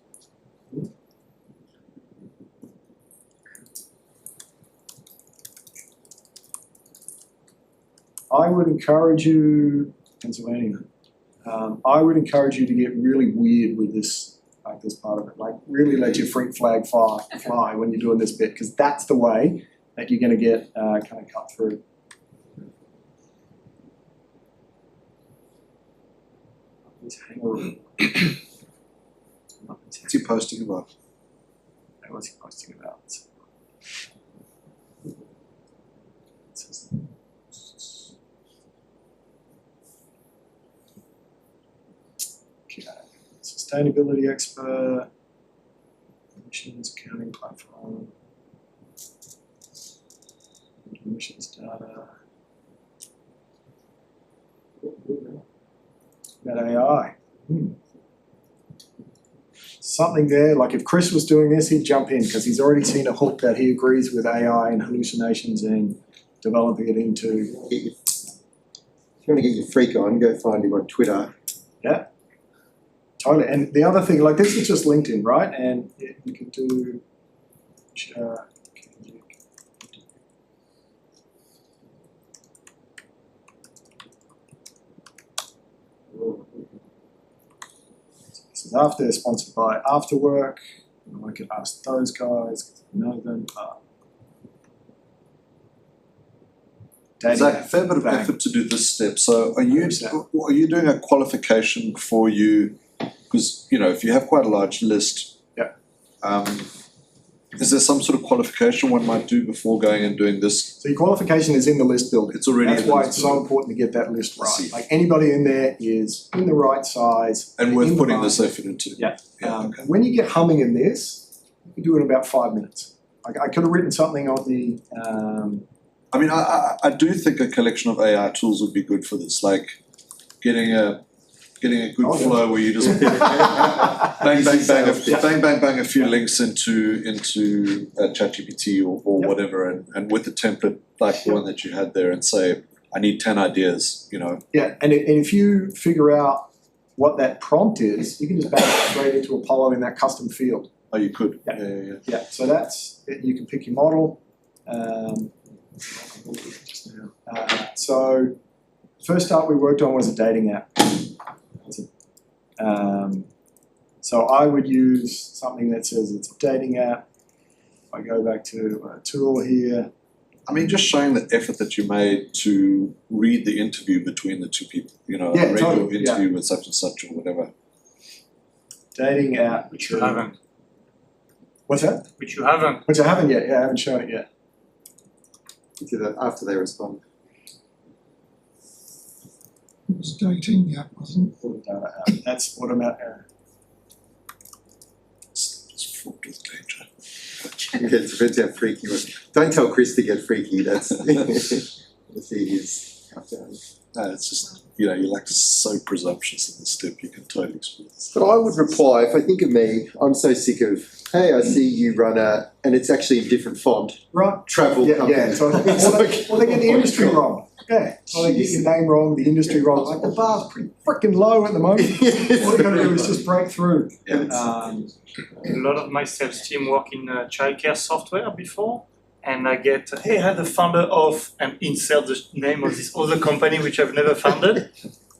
S2: I would encourage you, Pennsylvania, I would encourage you to get really weird with this, like this part of it. Like really let your freak flag fly when you're doing this bit, because that's the way that you're going to get kind of cut through.
S1: What's he posting about?
S2: What's he posting about? Sustainability expert, emissions accounting platform, emissions data. about AI. Something there, like if Chris was doing this, he'd jump in because he's already seen a hook that he agrees with AI and hallucinations and developing it into.
S3: If you want to get your freak on, go find him on Twitter.
S2: Yeah, totally. And the other thing, like this is just LinkedIn, right? And you can do. This is after, sponsored by Afterwork. I could ask those guys, I know them.
S1: Zach, a fair bit of effort to do this step, so are you doing a qualification for you? Because, you know, if you have quite a large list.
S2: Yeah.
S1: Is there some sort of qualification one might do before going and doing this?
S2: So your qualification is in the list builder.
S1: It's already
S2: That's
S1: in the
S2: why
S1: list
S2: it's so
S1: builder.
S2: important to get that list
S1: I see.
S2: right. Like anybody in there is in the right size.
S1: And
S2: in
S1: worth
S2: the
S1: putting
S2: market.
S1: this effort into?
S2: Yeah.
S1: Okay.
S2: When you get humming in this, you can do it in about 5 minutes. I could have written something on the,
S1: I mean, I do think a collection of AI tools would be good for this, like getting a good flow where you just bang a few links into ChatGPT or whatever, and with the template like the one that you had there, and say, I need 10 ideas, you know.
S2: Yeah, and if you figure out what that prompt is, you can just bang it straight into Apollo in that custom field.
S1: Oh, you could.
S2: Yeah. Yeah, so that's it. You can pick your model. So first start we worked on was a dating app. So I would use something that says it's a dating app. If I go back to a tool here.
S1: I mean, just showing the effort that you made to read the interview between the two people, you know,
S2: Yeah,
S1: read
S2: totally,
S1: your interview with such and such or whatever.
S2: Dating app.
S5: Which you haven't.
S2: What's that?
S5: Which you haven't.
S2: Which I haven't yet. Yeah, I haven't shown it yet.
S3: Do that after they respond.
S6: It was dating, yeah, wasn't it?
S2: That's automatic.
S1: It's fraught with danger.
S3: Yeah, it depends how freaky you was. Don't tell Chris to get freaky, that's let's see his countdown.
S1: No, it's just, you know, you're like so presumptuous in this step, you can totally screw this.
S3: But I would reply, if I think of me, I'm so sick of, hey, I see you run and it's actually a different font.
S2: Right.
S3: Travel
S2: Yeah,
S3: company.
S2: yeah. So, or they get the industry wrong. Yeah. Or they get your name wrong, the industry wrong. Like the bar's pretty freaking low at the moment. All you gotta do is just break through.
S5: A lot of my sales team work in childcare software before, and I get, hey, I'm the founder of, and insert the name of this other company which I've never founded.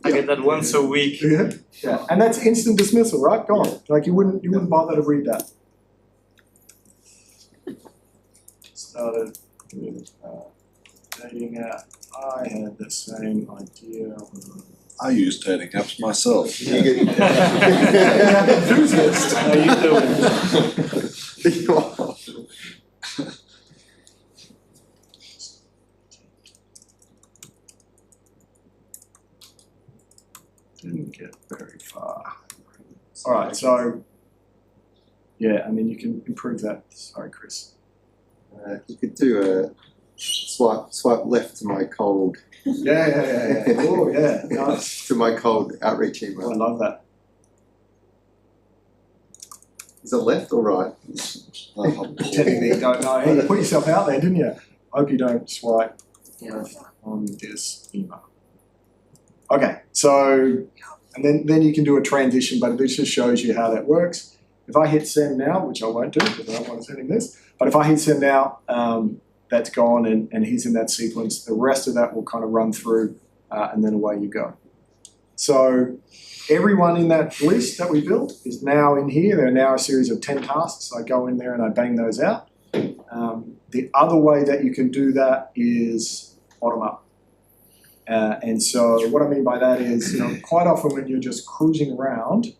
S5: I get that once a week.
S2: Yeah. Yeah. And that's instant dismissal, right? Gone. Like you wouldn't bother to read that. Started with dating app. I had the same idea.
S1: I use dating apps myself.
S3: You get
S2: Enthusiast.
S5: How you doing?
S2: Didn't get very far. Alright, so yeah, I mean you can improve that. Sorry, Chris.
S3: You could do a swipe left to my cold.
S2: Yeah. Oh yeah, nice.
S3: To my cold outreach
S2: I
S3: email.
S2: love that.
S3: Is it left or right?
S2: Pretending that you don't know. Hey, you put yourself out there, didn't you? Hope you don't swipe left on this email. Okay, so and then you can do a transition, but this just shows you how that works. If I hit send now, which I won't do because I don't want to send him this, but if I hit send now, that's gone and he's in that sequence. The rest of that will kind of run through and then away you go. So everyone in that list that we built is now in here. There are now a series of 10 tasks. I go in there and I bang those out. The other way that you can do that is bottom up. And so what I mean by that is, you know, quite often when you're just cruising around,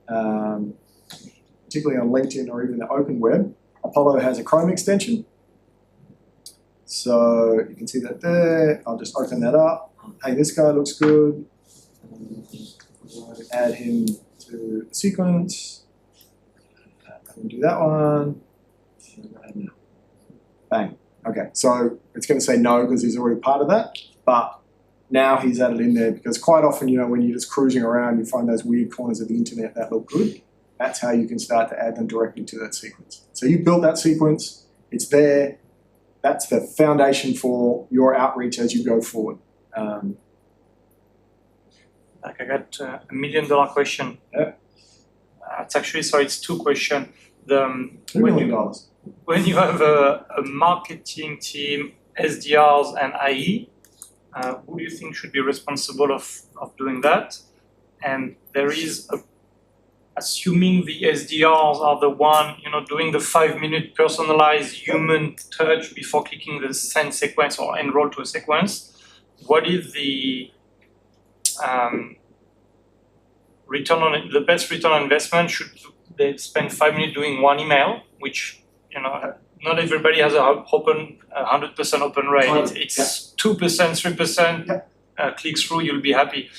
S2: particularly on LinkedIn or even the open web, Apollo has a Chrome extension. So you can see that there. I'll just open that up. Hey, this guy looks good. Add him to the sequence. And do that one. Bang. Okay, so it's going to say no because he's already part of that. But now he's added in there because quite often, you know, when you're just cruising around, you find those weird corners of the internet that look good. That's how you can start to add them directly to that sequence. So you built that sequence, it's there. That's the foundation for your outreach as you go forward.
S5: Like I got $1 million question.
S2: Yeah.
S5: It's actually, sorry, it's two questions.
S2: $2 million.
S5: When you have a marketing team, SDRs and IE, who do you think should be responsible of doing that? And there is assuming the SDRs are the one, you know, doing the 5-minute personalized human touch before clicking the send sequence or enroll to a sequence, what is the best return on investment? Should they spend 5 minutes doing one email, which, you know, not everybody has a 100% open rate. It's 2%, 3% click through, you'll be happy.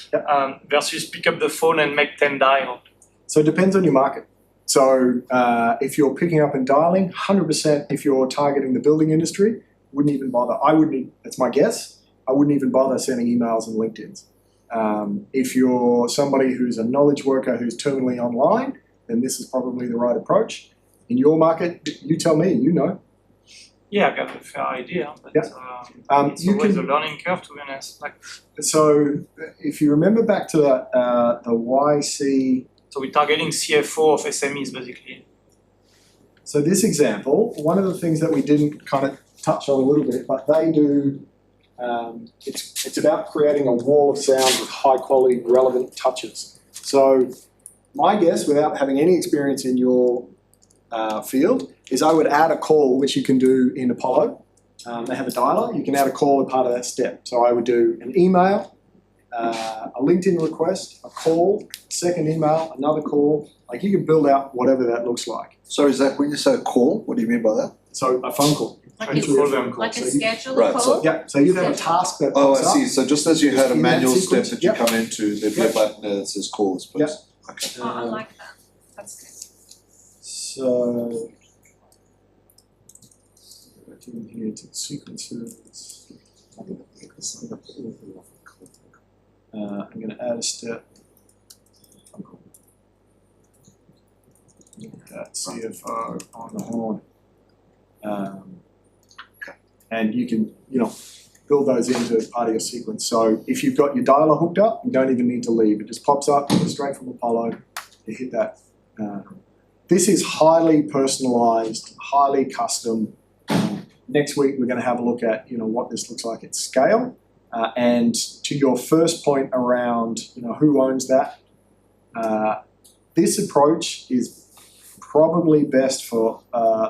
S5: Versus pick up the phone and make 10 dial.
S2: So it depends on your market. So if you're picking up and dialing, 100% if you're targeting the building industry, wouldn't even bother. That's my guess, I wouldn't even bother sending emails and LinkedIn's. If you're somebody who's a knowledge worker who's terminally online, then this is probably the right approach. In your market, you tell me, you know.
S5: Yeah, I got a fair idea, but it's always a learning curve, to be honest.
S2: So if you remember back to the YC.
S5: So we're targeting CFO of SMEs, basically.
S2: So this example, one of the things that we didn't kind of touch on a little bit, but they do, it's about creating a wall of sound with high quality, relevant touches. So my guess, without having any experience in your field, is I would add a call, which you can do in Apollo. They have a dialer, you can add a call as part of that step. So I would do an email, a LinkedIn request, a call, second email, another call. Like you can build out whatever that looks like.
S1: So is that when you say a call, what do you mean by that?
S2: So a phone call.
S7: Like
S2: Literally a phone call.
S7: Like a
S2: So
S7: scheduled
S1: right,
S7: call?
S1: so-
S2: Yeah, so you'd have a task that
S1: Oh, I
S2: pops up.
S1: see, so just as you had a
S2: In that
S1: manual step
S2: sequence,
S1: that you
S2: yep.
S1: come into, there'd be a
S2: Yep.
S1: button there that says call, I suppose. Okay.
S7: Oh, I like that. That's good.
S2: So in here to sequences. I'm going to add a step. That CFO on the horn. And you can, you know, build those into part of your sequence. So if you've got your dialer hooked up, you don't even need to leave. It just pops up straight from Apollo. You hit that. This is highly personalized, highly custom. Next week, we're going to have a look at, you know, what this looks like at scale. And to your first point around, you know, who owns that, this approach is probably best for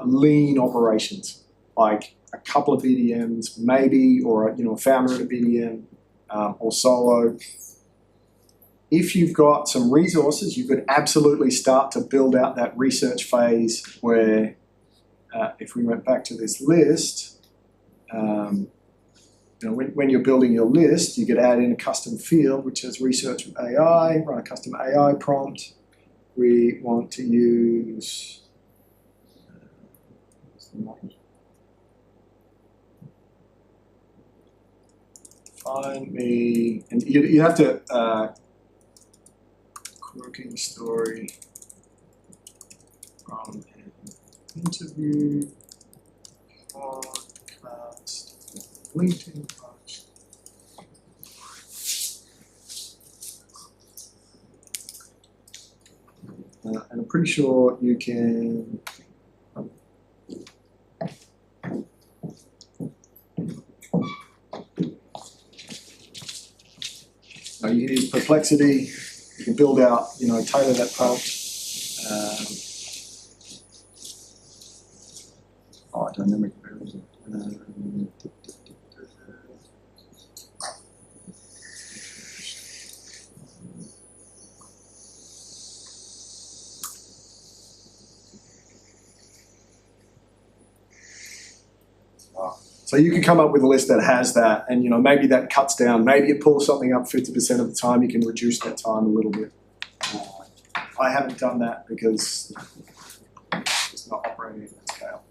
S2: lean operations, like a couple of BDMs, maybe, or you know, a founder at a BDM, or solo. If you've got some resources, you could absolutely start to build out that research phase where, if we went back to this list, you know, when you're building your list, you could add in a custom field which says research with AI, run a custom AI prompt. We want to use find me, and you have to quirking story from an interview, podcast, LinkedIn post. And I'm pretty sure you can. You can use Perplexity. You can build out, you know, tailor that prompt. Dynamic variable. So you can come up with a list that has that, and you know, maybe that cuts down, maybe it pulls something up 50% of the time, you can reduce that time a little bit. I haven't done that because it's not operating at that scale.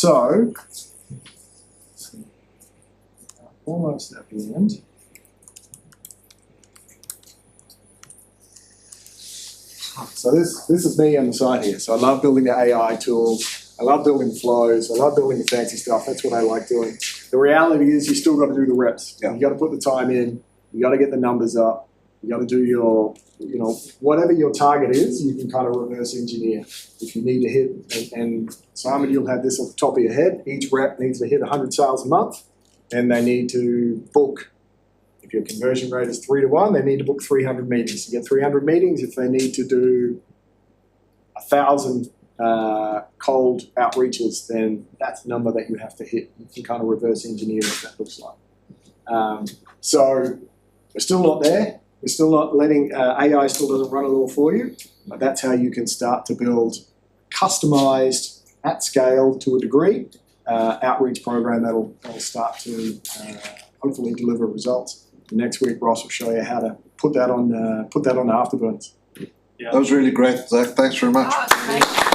S2: So, almost at the end. So this is me on the side here. So I love building the AI tools. I love building flows. I love building the fancy stuff. That's what I like doing. The reality is you still got to do the reps.
S3: Yeah.
S2: You got to put the time in. You got to get the numbers up. You got to do your, whatever your target is, you can kind of reverse engineer. If you need to hit, and Simon, you'll have this off the top of your head. Each rep needs to hit 100 sales a month, and they need to book. If your conversion rate is 3 to 1, they need to book 300 meetings. You get 300 meetings. If they need to do 1,000 cold outreaches, then that's the number that you have to hit. You can kind of reverse engineer what that looks like. So we're still not there. We're still not letting, AI still doesn't run it all for you, but that's how you can start to build customized, at scale to a degree, outreach program that'll start to hopefully deliver results. Next week, Ross will show you how to put that on the afterburners.
S1: That was really great, Zach. Thanks very much.
S7: Oh, it's amazing.